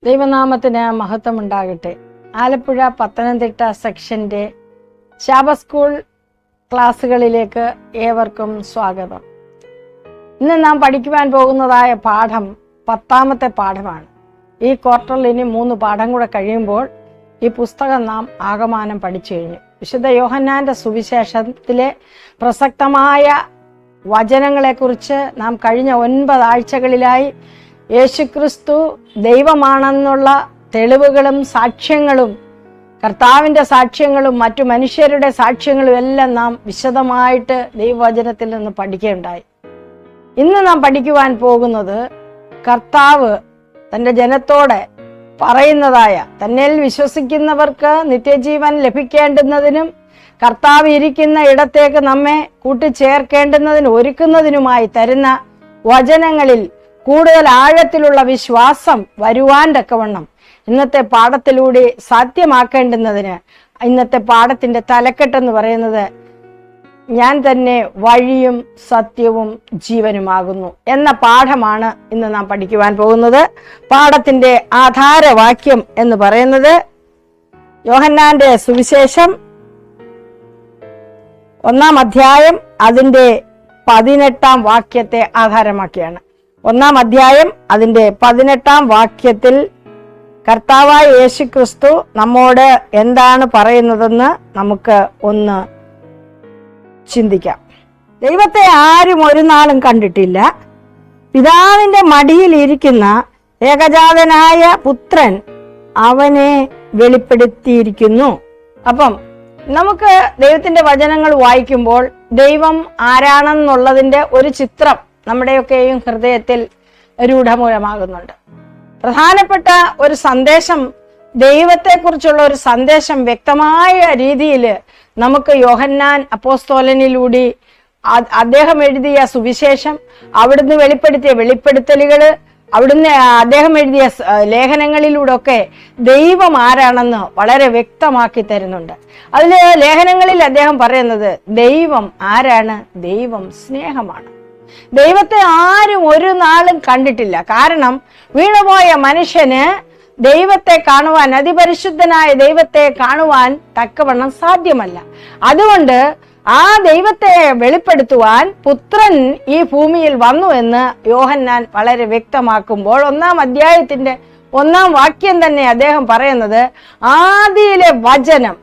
ദൈവനാമത്തിന് മഹത്വമുണ്ടാകട്ടെ. Alappuzha Pathanamthitta സെക്ഷൻ്റെ Shabbat school ക്ലാസ്സുകളിലേക്ക് ഏവർക്കും സ്വാഗതം. ഇന്ന് നാം പഠിക്കുവാൻ പോകുന്നതായ പാഠം 10ാമത്തെ പാഠമാണ്. ഈ ക്വാർട്ടറിൽ ഇനി 3 പാഠം കൂടെ കഴിയുമ്പോൾ ഈ പുസ്തകം നാം ആകമാനം പഠിച്ചു കഴിഞ്ഞു. വിശുദ്ധ യോഹന്നാന്റെ സുവിശേഷത്തിലെ പ്രസക്തമായ വചനങ്ങളെക്കുറിച്ച് നാം കഴിഞ്ഞ 9 ആഴ്ചകളിലായി യേശുക്രിസ്തു ദൈവമാണെന്നുള്ള തെളിവുകളും സാക്ഷ്യങ്ങളും, കർത്താവിൻ്റെ സാക്ഷ്യങ്ങളും മറ്റു മനുഷ്യരുടെ സാക്ഷ്യങ്ങളും എല്ലാം നാം വിശദമായിട്ട് ദൈവവചനത്തിൽ നിന്ന് പഠിക്കുകയുണ്ടായി. ഇന്ന് നാം പഠിക്കുവാൻ പോകുന്നത് കർത്താവ് തൻ്റെ ജനത്തോടെ പറയുന്നതായ, തന്നിൽ വിശ്വസിക്കുന്നവർക്ക് നിത്യജീവൻ ലഭിക്കേണ്ടുന്നതിനും കർത്താവ് ഇരിക്കുന്ന ഇടത്തേക്ക് നമ്മെ കൂട്ടിച്ചേർക്കേണ്ടുന്നതിന് ഒരുക്കുന്നതിനുമായി തരുന്ന വചനങ്ങളിൽ കൂടുതൽ ആഴത്തിലുള്ള വിശ്വാസം വരുവാൻ തക്കവണ്ണം ഇന്നത്തെ പാഠത്തിലൂടെ സാധ്യമാക്കേണ്ടുന്നതിന് ഇന്നത്തെ പാഠത്തിന്റെ തലക്കെട്ടെന്ന് പറയുന്നത് ഞാൻ തന്നെ വഴിയും സത്യവും ജീവനുമാകുന്നു എന്ന പാഠമാണ് ഇന്ന് നാം പഠിക്കുവാൻ പോകുന്നത്. പാഠത്തിന്റെ ആധാരവാക്യം എന്ന് പറയുന്നത് യോഹന്നാന്റെ സുവിശേഷം 1-ാം അധ്യായം അതിന്റെ 18-ാം വാക്യത്തെ ആധാരമാക്കിയാണ്. 1-ാം അധ്യായം അതിന്റെ 18-ാം വാക്യത്തിൽ കർത്താവായ യേശുക്രിസ്തു നമ്മോട് എന്താണ് പറയുന്നതെന്ന് നമുക്ക് ഒന്ന് ചിന്തിക്കാം. ദൈവത്തെ ആരും ഒരു നാളും കണ്ടിട്ടില്ല. പിതാവിന്റെ മടിയിൽ ഇരിക്കുന്ന ഏകജാതനായ പുത്രൻ അവനെ വെളിപ്പെടുത്തിയിരിക്കുന്നു. അപ്പം നമുക്ക് ദൈവത്തിന്റെ വചനങ്ങൾ വായിക്കുമ്പോൾ ദൈവം ആരാണെന്നുള്ളതിന്റെ ഒരു ചിത്രം നമ്മുടെയൊക്കെയും ഹൃദയത്തിൽ രൂഢമൂലമാകുന്നുണ്ട്. പ്രധാനപ്പെട്ട ഒരു സന്ദേശം, ദൈവത്തെക്കുറിച്ചുള്ള ഒരു സന്ദേശം വ്യക്തമായ രീതിയിൽ നമുക്ക് യോഹന്നാൻ അപ്പോസ്തലനിലൂടെ അദ്ദേഹം എഴുതിയ സുവിശേഷം, അവിടുന്ന് വെളിപ്പെടുത്തിയ വെളിപ്പെടുത്തലുകള്, അവിടുന്ന് അദ്ദേഹം എഴുതിയ ലേഖനങ്ങളിലൂടെ ഒക്കെ ദൈവം ആരാണെന്ന് വളരെ വ്യക്തമാക്കി തരുന്നുണ്ട്. അതില് ലേഖനങ്ങളിൽ അദ്ദേഹം പറയുന്നത് ദൈവം ആരാണ്? ദൈവം സ്നേഹമാണ്. ദൈവത്തെ ആരും ഒരു നാളും കണ്ടിട്ടില്ല. കാരണം വീണുപോയ മനുഷ്യന് ദൈവത്തെ കാണുവാൻ, അതിപരിശുദ്ധനായ ദൈവത്തെ കാണുവാൻ തക്കവണ്ണം സാധ്യമല്ല. അതുകൊണ്ട് ആ ദൈവത്തെ വെളിപ്പെടുത്തുവാൻ പുത്രൻ ഈ ഭൂമിയിൽ വന്നു എന്ന് യോഹന്നാൻ വളരെ വ്യക്തമാക്കുമ്പോൾ 1-ാം അധ്യായത്തിന്റെ 1-ാം വാക്യം തന്നെ അദ്ദേഹം പറയുന്നത് ആദിയിലെ വചനം,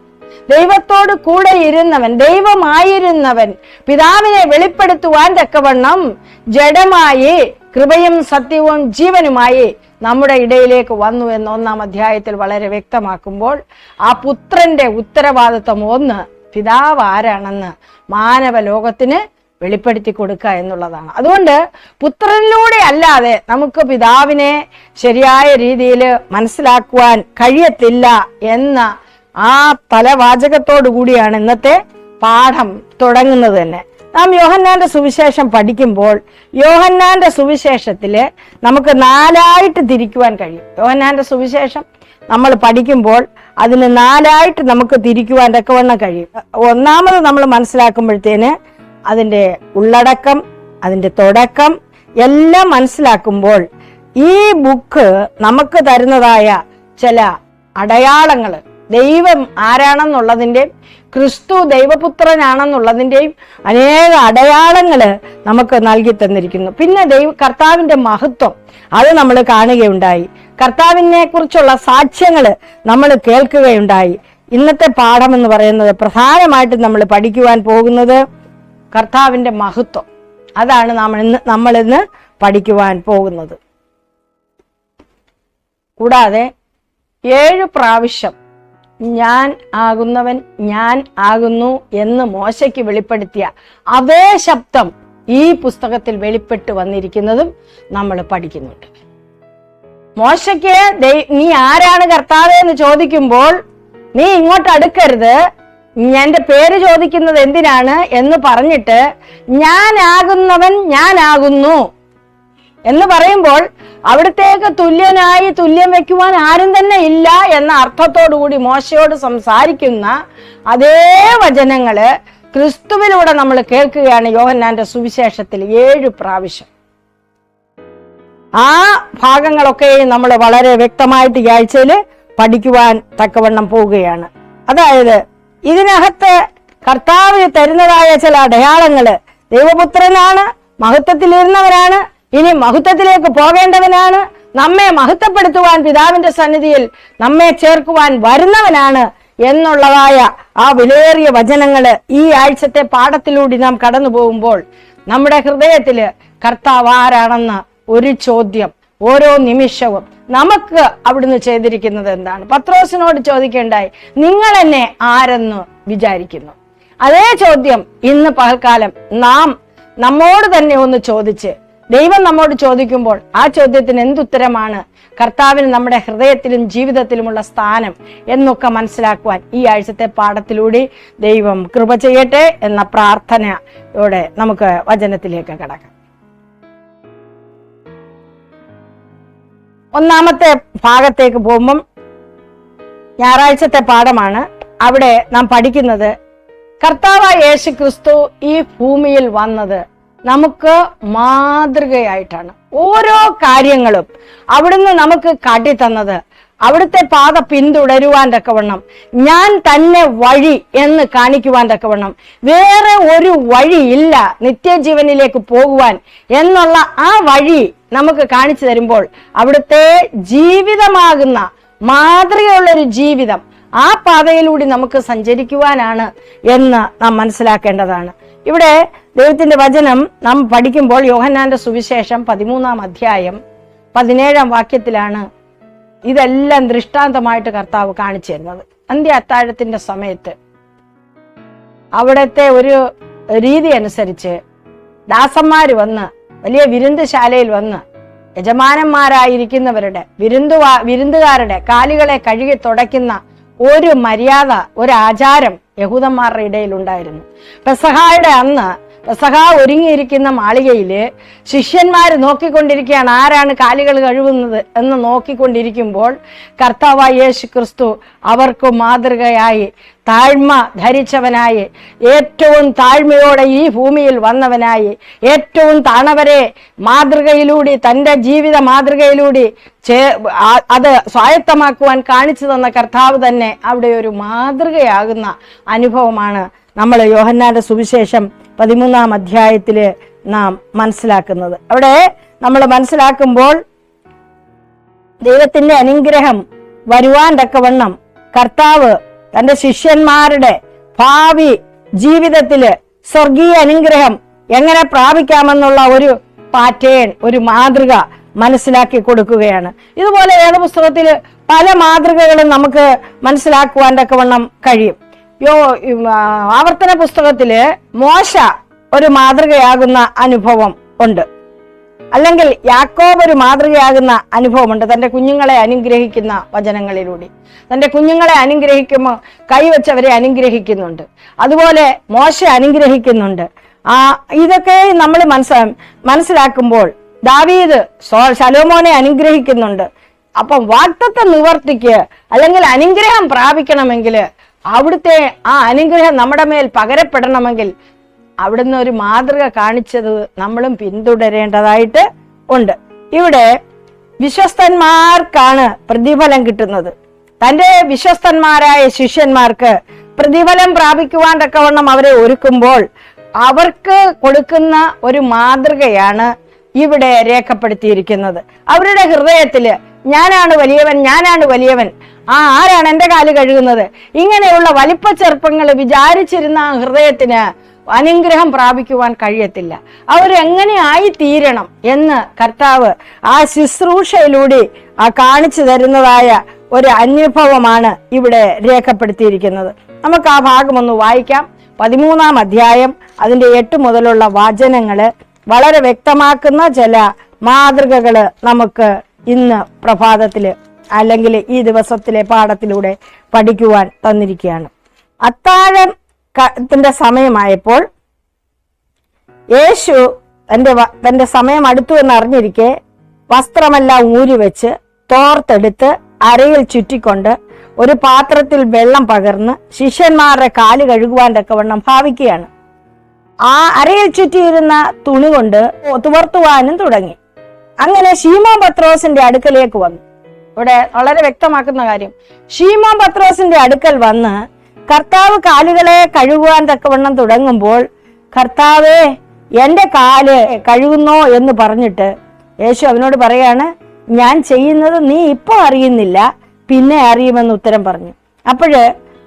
ദൈവത്തോട് കൂടെ ഇരുന്നവൻ, ദൈവമായിരുന്നവൻ, പിതാവിനെ വെളിപ്പെടുത്തുവാൻ തക്കവണ്ണം ജഡമായി കൃപയും സത്യവും ജീവനുമായി നമ്മുടെ ഇടയിലേക്ക് വന്നു എന്ന് 1-ാം അധ്യായത്തിൽ വളരെ വ്യക്തമാക്കുമ്പോൾ ആ പുത്രന്റെ ഉത്തരവാദിത്വം ഒന്ന് പിതാവ് ആരാണെന്ന് മാനവ ലോകത്തിന് വെളിപ്പെടുത്തി കൊടുക്കുക എന്നുള്ളതാണ്. അതുകൊണ്ട് പുത്രനിലൂടെ അല്ലാതെ നമുക്ക് പിതാവിനെ ശരിയായ രീതിയിൽ മനസ്സിലാക്കുവാൻ കഴിയത്തില്ല എന്ന ആ തലവാചകത്തോടു കൂടിയാണ് ഇന്നത്തെ പാഠം തുടങ്ങുന്നത് തന്നെ. നാം യോഹന്നാന്റെ സുവിശേഷം പഠിക്കുമ്പോൾ യോഹന്നാന്റെ സുവിശേഷത്തില് നമുക്ക് 4ആയിട്ട് തിരിക്കുവാൻ കഴിയും. യോഹന്നാന്റെ സുവിശേഷം നമ്മൾ പഠിക്കുമ്പോൾ അതിന് 4ആയിട്ട് നമുക്ക് തിരിക്കുവാൻ തക്കവണ്ണം കഴിയും. ഒന്നാമത് നമ്മൾ മനസ്സിലാക്കുമ്പോഴത്തേന് അതിൻ്റെ ഉള്ളടക്കം, അതിൻ്റെ തുടക്കം എല്ലാം മനസ്സിലാക്കുമ്പോൾ ഈ ബുക്ക് നമുക്ക് തരുന്നതായ ചില അടയാളങ്ങൾ, ദൈവം ആരാണെന്നുള്ളതിൻ്റെയും ക്രിസ്തു ദൈവപുത്രനാണെന്നുള്ളതിൻ്റെയും അനേക അടയാളങ്ങൾ നമുക്ക് നൽകി തന്നിരിക്കുന്നു. പിന്നെ കർത്താവിൻ്റെ മഹത്വം അത് നമ്മൾ കാണുകയുണ്ടായി. കർത്താവിനെ കുറിച്ചുള്ള സാക്ഷ്യങ്ങൾ നമ്മൾ കേൾക്കുകയുണ്ടായി. ഇന്നത്തെ പാഠം എന്ന് പറയുന്നത് പ്രധാനമായിട്ട് നമ്മൾ പഠിക്കുവാൻ പോകുന്നത് കർത്താവിൻ്റെ മഹത്വം. അതാണ് നമ്മളിന്ന് പഠിക്കുവാൻ പോകുന്നത്. കൂടാതെ 7 പ്രാവശ്യം ഞാൻ ആകുന്നവൻ ഞാൻ ആകുന്നു എന്ന് മോശയ്ക്ക് വെളിപ്പെടുത്തിയ അതേ ശബ്ദം ഈ പുസ്തകത്തിൽ വെളിപ്പെട്ട് വന്നിരിക്കുന്നതും നമ്മൾ പഠിക്കുന്നുണ്ട്. മോശയ്ക്ക് നീ ആരാണ് കർത്താവേ എന്ന് ചോദിക്കുമ്പോൾ നീ ഇങ്ങോട്ട് അടുക്കരുത്, എന്റെ പേര് ചോദിക്കുന്നത് എന്തിനാണ് എന്ന് പറഞ്ഞിട്ട് ഞാനാകുന്നവൻ ഞാനാകുന്നു എന്ന് പറയുമ്പോൾ അവിടത്തേക്ക് തുല്യനായി തുല്യം വെക്കുവാൻ ആരും തന്നെ ഇല്ല എന്ന അർത്ഥത്തോടു കൂടി മോശയോട് സംസാരിക്കുന്ന അതേ വചനങ്ങള് ക്രിസ്തുവിലൂടെ നമ്മൾ കേൾക്കുകയാണ് യോഹന്നാന്റെ സുവിശേഷത്തിൽ 7 പ്രാവശ്യം. ആ ഭാഗങ്ങളൊക്കെ നമ്മൾ വളരെ വ്യക്തമായിട്ട് ഈ ആഴ്ചയിൽ പഠിക്കുവാൻ തക്കവണ്ണം പോവുകയാണ്. അതായത് ഇതിനകത്ത് കർത്താവ് തരുന്നതായ ചില അടയാളങ്ങള്, ദൈവപുത്രനാണ്, മഹത്വത്തിലിരുന്നവരാണ്, ഇനി മഹത്വത്തിലേക്ക് പോകേണ്ടവനാണ്, നമ്മെ മഹത്വപ്പെടുത്തുവാൻ പിതാവിന്റെ സന്നിധിയിൽ നമ്മെ ചേർക്കുവാൻ വരുന്നവനാണ് എന്നുള്ളതായ ആ വിലയേറിയ വചനങ്ങള് ഈ ആഴ്ചത്തെ പാഠത്തിലൂടെ നാം കടന്നു പോകുമ്പോൾ നമ്മുടെ ഹൃദയത്തില് കർത്താവ് ആരാണെന്ന് ഒരു ചോദ്യം ഓരോ നിമിഷവും നമുക്ക് അവിടുന്ന് ചെയ്തിരിക്കുന്നത് എന്താണ്? പത്രോസിനോട് ചോദിക്കേണ്ടായി, നിങ്ങൾ എന്നെ ആരെന്ന് വിചാരിക്കുന്നു? അതേ ചോദ്യം ഇന്ന് പകൽക്കാലം നാം നമ്മോട് തന്നെ ഒന്ന് ചോദിച്ച്, ദൈവം നമ്മോട് ചോദിക്കുമ്പോൾ ആ ചോദ്യത്തിന് എന്തുത്തരമാണ് കർത്താവിന് നമ്മുടെ ഹൃദയത്തിലും ജീവിതത്തിലുമുള്ള സ്ഥാനം എന്നൊക്കെ മനസ്സിലാക്കുവാൻ ഈ ആഴ്ചത്തെ പാഠത്തിലൂടെ ദൈവം കൃപ ചെയ്യട്ടെ എന്ന പ്രാർത്ഥനയോടെ നമുക്ക് വചനത്തിലേക്ക് കടക്കാം. ഒന്നാമത്തെ ഭാഗത്തേക്ക് പോകുമ്പം ഞായറാഴ്ചത്തെ പാഠമാണ്. അവിടെ നാം പഠിക്കുന്നത് കർത്താവായ യേശു ക്രിസ്തു ഈ ഭൂമിയിൽ വന്നത് നമുക്ക് മാതൃകയായിട്ടാണ്. ഓരോ കാര്യങ്ങളും അവിടുന്ന് നമുക്ക് കാട്ടിത്തന്നത് അവിടുത്തെ പാത പിന്തുടരുവാൻ തക്കവണ്ണം, ഞാൻ തന്നെ വഴി എന്ന് കാണിക്കുവാൻ തക്കവണ്ണം, വേറെ ഒരു വഴിയില്ല നിത്യജീവനിലേക്ക് പോകുവാൻ എന്നുള്ള ആ വഴി നമുക്ക് കാണിച്ചു തരുമ്പോൾ അവിടുത്തെ ജീവിതമാകുന്ന മാതൃകയുള്ളൊരു ജീവിതം ആ പാതയിലൂടെ നമുക്ക് സഞ്ചരിക്കുവാനാണ് എന്ന് നാം മനസ്സിലാക്കേണ്ടതാണ്. ഇവിടെ ദൈവത്തിന്റെ വചനം നാം പഠിക്കുമ്പോൾ യോഹന്നാന്റെ സുവിശേഷം 13-ാം അധ്യായം 17-ാം വാക്യത്തിലാണ് ഇതെല്ലാം ദൃഷ്ടാന്തമായിട്ട് കർത്താവ് കാണിച്ചു തരുന്നത്. അന്ത്യ അത്താഴത്തിന്റെ സമയത്ത് അവിടുത്തെ ഒരു രീതി അനുസരിച്ച് ദാസന്മാര് വന്ന് വലിയ വിരുന്നുശാലയിൽ വന്ന് യജമാനന്മാരായിരിക്കുന്നവരുടെ വിരുന്നുകാരുടെ കാലുകളെ കഴുകി തുടയ്ക്കുന്ന ഒരു മര്യാദ, ഒരു ആചാരം യഹൂദന്മാരുടെ ഇടയിൽ ഉണ്ടായിരുന്നു. പെസഹായുടെ അന്ന് പെസഹ ഒരുങ്ങിയിരിക്കുന്ന മാളികയില് ശിഷ്യന്മാര് നോക്കിക്കൊണ്ടിരിക്കുകയാണ്, ആരാണ് കാലുകൾ കഴുകുന്നത് എന്ന് നോക്കിക്കൊണ്ടിരിക്കുമ്പോൾ കർത്താവായ യേശു ക്രിസ്തു അവർക്ക് മാതൃകയായി താഴ്മ ധരിച്ചവനായി, ഏറ്റവും താഴ്മയോടെ ഈ ഭൂമിയിൽ വന്നവനായി, ഏറ്റവും താണവരെ മാതൃകയിലൂടെ തൻ്റെ ജീവിത മാതൃകയിലൂടെ അത് സ്വായത്തമാക്കുവാൻ കാണിച്ചു തന്ന കർത്താവ് തന്നെ അവിടെ ഒരു മാതൃകയാകുന്ന അനുഭവമാണ് നമ്മൾ യോഹന്നാന്റെ സുവിശേഷം 13-ാം അധ്യായത്തില് നാം മനസ്സിലാക്കുന്നത്. അവിടെ നമ്മൾ മനസ്സിലാക്കുമ്പോൾ ദൈവത്തിന്റെ അനുഗ്രഹം വരുവാൻ തക്കവണ്ണം കർത്താവ് തന്റെ ശിഷ്യന്മാരുടെ ഭാവി ജീവിതത്തില് സ്വർഗീയ അനുഗ്രഹം എങ്ങനെ പ്രാപിക്കാമെന്നുള്ള ഒരു പാറ്റേൺ, ഒരു മാതൃക മനസ്സിലാക്കി കൊടുക്കുകയാണ്. ഇതുപോലെ വേദപുസ്തകത്തില് പല മാതൃകകളും നമുക്ക് മനസ്സിലാക്കുവാൻ തക്കവണ്ണം കഴിയും. ആവർത്തന പുസ്തകത്തില് മോശ ഒരു മാതൃകയാകുന്ന അനുഭവം ഉണ്ട്, അല്ലെങ്കിൽ യാക്കോബ് ഒരു മാതൃകയാകുന്ന അനുഭവമുണ്ട്. തന്റെ കുഞ്ഞുങ്ങളെ അനുഗ്രഹിക്കുന്ന വചനങ്ങളിലൂടെ തന്റെ കുഞ്ഞുങ്ങളെ അനുഗ്രഹിക്കുമ്പോൾ കൈവച്ചവരെ അനുഗ്രഹിക്കുന്നുണ്ട്. അതുപോലെ മോശ അനുഗ്രഹിക്കുന്നുണ്ട്. ഇതൊക്കെ നമ്മൾ മനസ്സിലാക്കുമ്പോൾ ദാവീദ് ശലോമോനെ അനുഗ്രഹിക്കുന്നുണ്ട്. അപ്പം വാഗ്ദത്ത നിവർത്തിക്ക് അല്ലെങ്കിൽ അനുഗ്രഹം പ്രാപിക്കണമെങ്കിൽ, അവിടുത്തെ ആ അനുഗ്രഹം നമ്മുടെ മേൽ പകരപ്പെടണമെങ്കിൽ അവിടുന്ന് ഒരു മാതൃക കാണിച്ചത് നമ്മളും പിന്തുടരേണ്ടതായിട്ട് ഉണ്ട്. ഇവിടെ വിശ്വസ്തന്മാർക്കാണ് പ്രതിഫലം കിട്ടുന്നത്. തന്റെ വിശ്വസ്തന്മാരായ ശിഷ്യന്മാർക്ക് പ്രതിഫലം പ്രാപിക്കുവാൻ തക്കവണ്ണം അവരെ ഒരുക്കുമ്പോൾ അവർക്ക് കൊടുക്കുന്ന ഒരു മാതൃകയാണ് ഇവിടെ രേഖപ്പെടുത്തിയിരിക്കുന്നത്. അവരുടെ ഹൃദയത്തില് ഞാനാണ് വലിയവൻ, ഞാനാണ് വലിയവൻ, ആരാണ് എൻ്റെ കാല് കഴുകുന്നത്, ഇങ്ങനെയുള്ള വലിപ്പ ചെറുപ്പങ്ങൾ വിചാരിച്ചിരുന്ന ഹൃദയത്തിന് അനുഗ്രഹം പ്രാപിക്കുവാൻ കഴിയത്തില്ല. അവരെങ്ങനെ ആയി തീരണം എന്ന് കർത്താവ് ആ ശുശ്രൂഷയിലൂടെ കാണിച്ചു തരുന്നതായ ഒരു അനുഭവമാണ് ഇവിടെ രേഖപ്പെടുത്തിയിരിക്കുന്നത്. നമുക്ക് ആ ഭാഗം ഒന്ന് വായിക്കാം. 13-ാം അധ്യായം അതിന്റെ 8 മുതലുള്ള വചനങ്ങള് വളരെ വ്യക്തമാക്കുന്ന ചില മാതൃകകള് നമുക്ക് ഇന്ന് പ്രഭാതത്തില് അല്ലെങ്കിൽ ഈ ദിവസത്തിലെ പാഠത്തിലൂടെ പഠിക്കുവാൻ തന്നിരിക്കുകയാണ്. അത്താഴത്തിന്റെ സമയമായപ്പോൾ യേശു തന്റെ സമയം അടുത്തു എന്ന് അറിഞ്ഞിരിക്കെ വസ്ത്രമെല്ലാം ഊരിവെച്ച് തോർത്തെടുത്ത് അരയിൽ ചുറ്റിക്കൊണ്ട് ഒരു പാത്രത്തിൽ വെള്ളം പകർന്ന് ശിഷ്യന്മാരുടെ കാല് കഴുകുവാൻ തക്കവണ്ണം ഭാവിക്കുകയാണ്. ആ അരയിൽ ചുറ്റിയിരുന്ന തുണി കൊണ്ട് തുവർത്തുവാനും തുടങ്ങി. അങ്ങനെ ശീമോൻ പത്രോസിന്റെ അടുക്കലേക്ക് വന്നു. ഇവിടെ വളരെ വ്യക്തമാക്കുന്ന കാര്യം, ശീമോൻ പത്രോസിന്റെ അടുക്കൽ വന്ന് കർത്താവ് കാലുകളെ കഴുകുവാൻ തക്കവണ്ണം തുടങ്ങുമ്പോൾ, കർത്താവേ എന്റെ കാല് കഴുകുന്നോ എന്ന് പറഞ്ഞിട്ട് യേശു അവനോട് പറയാണ്, ഞാൻ ചെയ്യുന്നത് നീ ഇപ്പൊ അറിയുന്നില്ല, പിന്നെ അറിയുമെന്ന് ഉത്തരം പറഞ്ഞു.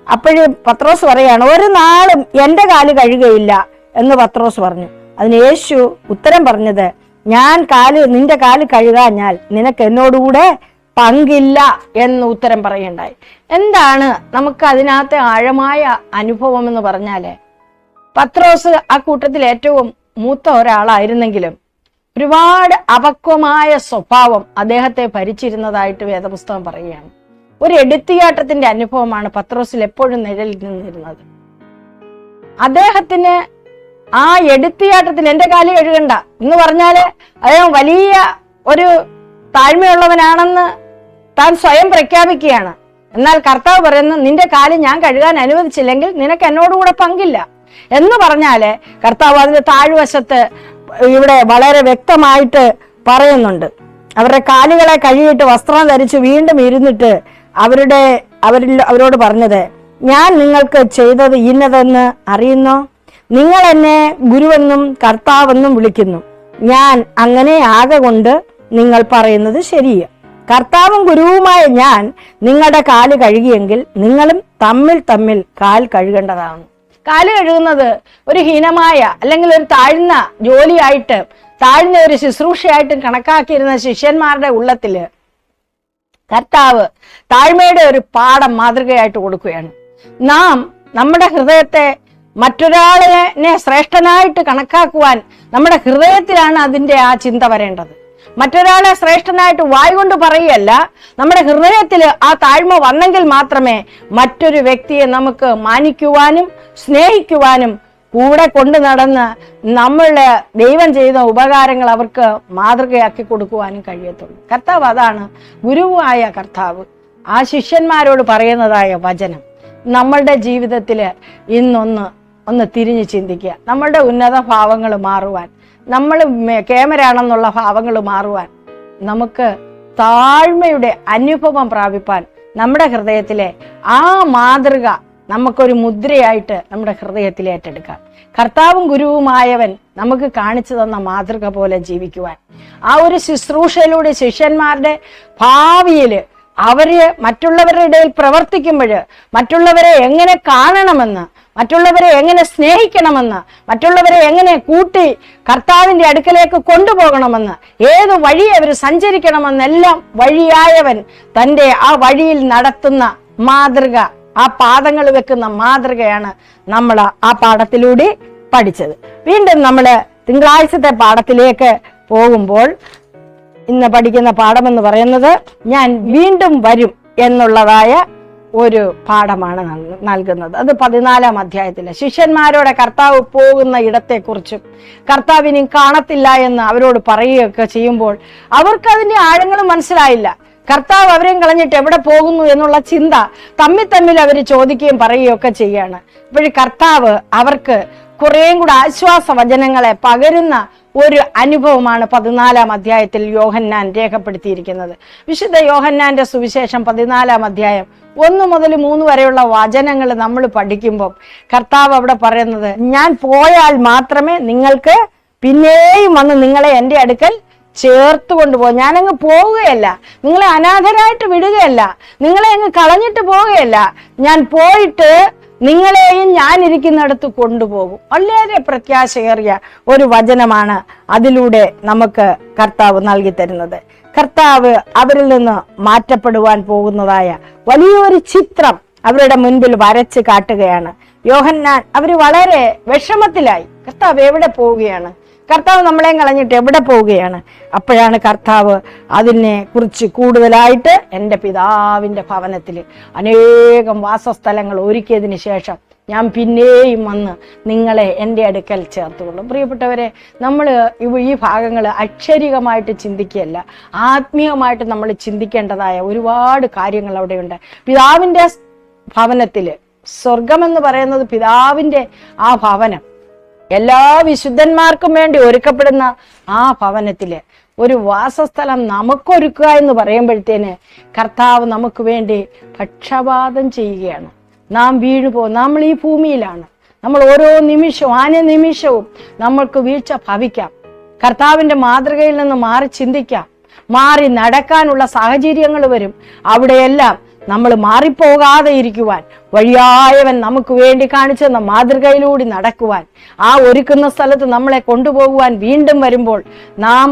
അപ്പോഴ് പത്രോസ് പറയാണ്, ഒരു നാളും എന്റെ കാല് കഴുകയില്ല എന്ന് പത്രോസ് പറഞ്ഞു. അതിന് യേശു ഉത്തരം പറഞ്ഞത്, നിന്റെ കാല് കഴുകാഞ്ഞാൽ നിനക്ക് എന്നോടുകൂടെ പങ്കില്ല എന്ന് ഉത്തരം പറയുണ്ടായി. എന്താണ് നമുക്ക് അതിനകത്തെ ആഴമായ അനുഭവം എന്ന് പറഞ്ഞാല്, പത്രോസ് ആ കൂട്ടത്തിൽ ഏറ്റവും മൂത്ത ഒരാളായിരുന്നെങ്കിലും ഒരുപാട് അപക്വമായ സ്വഭാവം അദ്ദേഹത്തെ ഭരിച്ചിരുന്നതായിട്ട് വേദപുസ്തകം പറയുകയാണ്. ഒരു എടുത്തിയാട്ടത്തിന്റെ അനുഭവമാണ് പത്രോസിൽ എപ്പോഴും നിഴലിൽ നിന്നിരുന്നത്. അദ്ദേഹത്തിന് ആ എടുത്തിയാട്ടത്തിൽ എന്റെ കാല് കഴുകണ്ട എന്ന് പറഞ്ഞാല് അദ്ദേഹം വലിയ ഒരു താഴ്മയുള്ളവനാണെന്ന് താൻ സ്വയം പ്രഖ്യാപിക്കുകയാണ്. എന്നാൽ കർത്താവ് പറയുന്നു, നിന്റെ കാല് ഞാൻ കഴുകാൻ അനുവദിച്ചില്ലെങ്കിൽ നിനക്ക് എന്നോടുകൂടെ പങ്കില്ല എന്ന് പറഞ്ഞാല് കർത്താവ് അതിന്റെ താഴ്വശത്ത് ഇവിടെ വളരെ വ്യക്തമായിട്ട് പറയുന്നുണ്ട്. അവരുടെ കാലുകളെ കഴുകിയിട്ട് വസ്ത്രം ധരിച്ച് വീണ്ടും ഇരുന്നിട്ട് അവരോട് പറഞ്ഞത്, ഞാൻ നിങ്ങൾക്ക് ചെയ്തത് ഇന്നതെന്ന് അറിയുന്നോ? നിങ്ങൾ എന്നെ ഗുരുവെന്നും കർത്താവെന്നും വിളിക്കുന്നു. ഞാൻ അങ്ങനെ ആകൊണ്ട് നിങ്ങൾ പറയുന്നത് ശരിയാണ്. കർത്താവും ഗുരുവുമായ ഞാൻ നിങ്ങളുടെ കാല് കഴുകിയെങ്കിൽ നിങ്ങളും തമ്മിൽ കാൽ കഴുകേണ്ടതാണ്. കാല് കഴുകുന്നത് ഒരു ഹീനമായ അല്ലെങ്കിൽ ഒരു താഴ്ന്ന ജോലിയായിട്ട്, താഴ്ന്ന ഒരു ശുശ്രൂഷയായിട്ടും കണക്കാക്കിയിരുന്ന ശിഷ്യന്മാരുടെ ഉള്ളത്തില് കർത്താവ് താഴ്മയുടെ ഒരു പാഠം മാതൃകയായിട്ട് കൊടുക്കുകയാണ്. നാം നമ്മുടെ ഹൃദയത്തെ മറ്റൊരാളിനെ ശ്രേഷ്ഠനായിട്ട് കണക്കാക്കുവാൻ നമ്മുടെ ഹൃദയത്തിലാണ് അതിന്റെ ആ ചിന്ത വരേണ്ടത്. മറ്റൊരാളെ ശ്രേഷ്ഠനായിട്ട് വായ്കൊണ്ട് പറയുകയല്ല, നമ്മുടെ ഹൃദയത്തിൽ ആ താഴ്മ വന്നെങ്കിൽ മാത്രമേ മറ്റൊരു വ്യക്തിയെ നമുക്ക് മാനിക്കുവാനും സ്നേഹിക്കുവാനും കൂടെ കൊണ്ടു നടന്ന് നമ്മള് ദൈവം ചെയ്ത ഉപകാരങ്ങൾ അവർക്ക് മാതൃകയാക്കി കൊടുക്കുവാനും കഴിയത്തുള്ളൂ. കർത്താവ് അതാണ്, ഗുരുവായ കർത്താവ് ആ ശിഷ്യന്മാരോട് പറയുന്നതായ വചനം. നമ്മളുടെ ജീവിതത്തില് ഒന്ന് തിരിഞ്ഞു ചിന്തിക്കുക. നമ്മളുടെ ഉന്നത ഭാവങ്ങൾ മാറുവാൻ, നമ്മൾ കേമരാണെന്നുള്ള ഭാവങ്ങൾ മാറുവാൻ, നമുക്ക് താഴ്മയുടെ അനുഭവം പ്രാപിപ്പാൻ നമ്മുടെ ഹൃദയത്തിലെ ആ മാതൃക നമുക്കൊരു മുദ്രയായിട്ട് നമ്മുടെ ഹൃദയത്തിൽ ഏറ്റെടുക്കാം. കർത്താവും ഗുരുവുമായവൻ നമുക്ക് കാണിച്ചു തന്ന മാതൃക പോലെ ജീവിക്കുവാൻ, ആ ഒരു ശുശ്രൂഷയിലൂടെ ശിഷ്യന്മാരുടെ ഭാവിയില് അവര് മറ്റുള്ളവരുടെ ഇടയിൽ പ്രവർത്തിക്കുമ്പോൾ മറ്റുള്ളവരെ എങ്ങനെ കാണണമെന്ന്, മറ്റുള്ളവരെ എങ്ങനെ സ്നേഹിക്കണമെന്ന്, മറ്റുള്ളവരെ എങ്ങനെ കൂട്ടി കർത്താവിന്റെ അടുക്കലേക്ക് കൊണ്ടുപോകണമെന്ന്, ഏത് വഴി അവർ സഞ്ചരിക്കണമെന്നെല്ലാം വഴിയായവൻ തൻ്റെ ആ വഴിയിൽ നടത്തുന്ന മാതൃക, ആ പാദങ്ങൾ വെക്കുന്ന മാതൃകയാണ് നമ്മൾ ആ പാഠത്തിലൂടെ പഠിച്ചത്. വീണ്ടും നമ്മൾ തിങ്കളാഴ്ചത്തെ പാഠത്തിലേക്ക് പോകുമ്പോൾ ഇന്ന് പഠിക്കുന്ന പാഠമെന്ന് പറയുന്നത് ഞാൻ വീണ്ടും വരും എന്നുള്ളതായ ഒരു പാഠമാണ് നൽകുന്നത്. അത് 14-ാം അധ്യായത്തിലെ ശിഷ്യന്മാരോടെ കർത്താവ് പോകുന്ന ഇടത്തെക്കുറിച്ചും കർത്താവ് ഇനി കാണത്തില്ല എന്ന് അവരോട് പറയുകയൊക്കെ ചെയ്യുമ്പോൾ അവർക്ക് അതിന്റെ ആഴങ്ങൾ മനസ്സിലായില്ല. കർത്താവ് അവരെയും കളഞ്ഞിട്ട് എവിടെ പോകുന്നു എന്നുള്ള ചിന്ത തമ്മിൽ അവർ ചോദിക്കുകയും പറയുകയൊക്കെ ചെയ്യാണ്. ഇപ്പോഴും കർത്താവ് അവർക്ക് കുറേയും കൂടെ ആശ്വാസ വചനങ്ങളെ പകരുന്ന ഒരു അനുഭവമാണ് 14-ാം അധ്യായത്തിൽ യോഹന്നാൻ രേഖപ്പെടുത്തിയിരിക്കുന്നത്. വിശുദ്ധ യോഹന്നാന്റെ സുവിശേഷം 14-ാം അധ്യായം 1 മുതൽ 3 വരെയുള്ള വചനങ്ങൾ നമ്മൾ പഠിക്കുമ്പോൾ കർത്താവ് അവിടെ പറയുന്നത്, ഞാൻ പോയാൽ മാത്രമേ നിങ്ങൾക്ക് പിന്നെയും വന്ന് നിങ്ങളെ എൻ്റെ അടുക്കൽ ചേർത്ത് കൊണ്ടുപോകും. ഞാനങ്ങ് പോവുകയല്ല, നിങ്ങളെ അനാഥരായിട്ട് വിടുകയല്ല, നിങ്ങളെ അങ്ങ് കളഞ്ഞിട്ട് പോവുകയല്ല, ഞാൻ പോയിട്ട് നിങ്ങളെയും ഞാൻ ഇരിക്കുന്നിടത്ത് കൊണ്ടുപോകും. വളരെ പ്രത്യാശയേറിയ ഒരു വചനമാണ് അതിലൂടെ നമുക്ക് കർത്താവ് നൽകി തരുന്നത്. കർത്താവ് അവരിൽ നിന്ന് മാറ്റപ്പെടുവാൻ പോകുന്നതായ വലിയൊരു ചിത്രം അവരുടെ മുൻപിൽ വരച്ച് കാട്ടുകയാണ്. യോഹന്നാൻ അവര് വളരെ വിഷമത്തിലായി. കർത്താവ് എവിടെ പോവുകയാണ്? കർത്താവ് നമ്മളെയും കളഞ്ഞിട്ട് എവിടെ പോവുകയാണ്? അപ്പോഴാണ് കർത്താവ് അതിനെ കുറിച്ച് കൂടുതലായിട്ട് എൻ്റെ പിതാവിൻ്റെ ഭവനത്തിൽ അനേകം വാസസ്ഥലങ്ങൾ ഒരുക്കിയതിന് ശേഷം ഞാൻ പിന്നെയും വന്ന് നിങ്ങളെ എൻ്റെ അടുക്കൽ ചേർത്തുകൊള്ളും. പ്രിയപ്പെട്ടവരെ, നമ്മൾ ഈ ഭാഗങ്ങൾ അക്ഷരികമായിട്ട് ചിന്തിക്കുകയല്ല, ആത്മീയമായിട്ട് നമ്മൾ ചിന്തിക്കേണ്ടതായ ഒരുപാട് കാര്യങ്ങൾ അവിടെയുണ്ട്. പിതാവിൻ്റെ ഭവനത്തിൽ, സ്വർഗമെന്ന് പറയുന്നത് പിതാവിൻ്റെ ആ ഭവനം, എല്ലാ വിശുദ്ധന്മാർക്കും വേണ്ടി ഒരുക്കപ്പെടുന്ന ആ ഭവനത്തില് ഒരു വാസസ്ഥലം നമുക്കൊരുക്കുക എന്ന് പറയുമ്പോഴത്തേന് കർത്താവ് നമുക്ക് വേണ്ടി പക്ഷപാതം ചെയ്യുകയാണ്. നാം വീണുപോകും. നമ്മൾ ഈ ഭൂമിയിലാണ്. നമ്മൾ ഓരോ നിമിഷവും നിമിഷവും നമ്മൾക്ക് വീഴ്ച ഭവിക്കാം. കർത്താവിന്റെ മാതൃകയിൽ നിന്ന് മാറി ചിന്തിക്കാം. മാറി നടക്കാനുള്ള സാഹചര്യങ്ങൾ വരും. അവിടെയെല്ലാം നമ്മൾ മാറിപ്പോകാതെ ഇരിക്കുവാൻ, വഴിയായവൻ നമുക്ക് വേണ്ടി കാണിച്ചെന്ന മാതൃകയിലൂടെ നടക്കുവാൻ, ആ ഒരുക്കുന്ന സ്ഥലത്ത് നമ്മളെ കൊണ്ടുപോകുവാൻ വീണ്ടും വരുമ്പോൾ നാം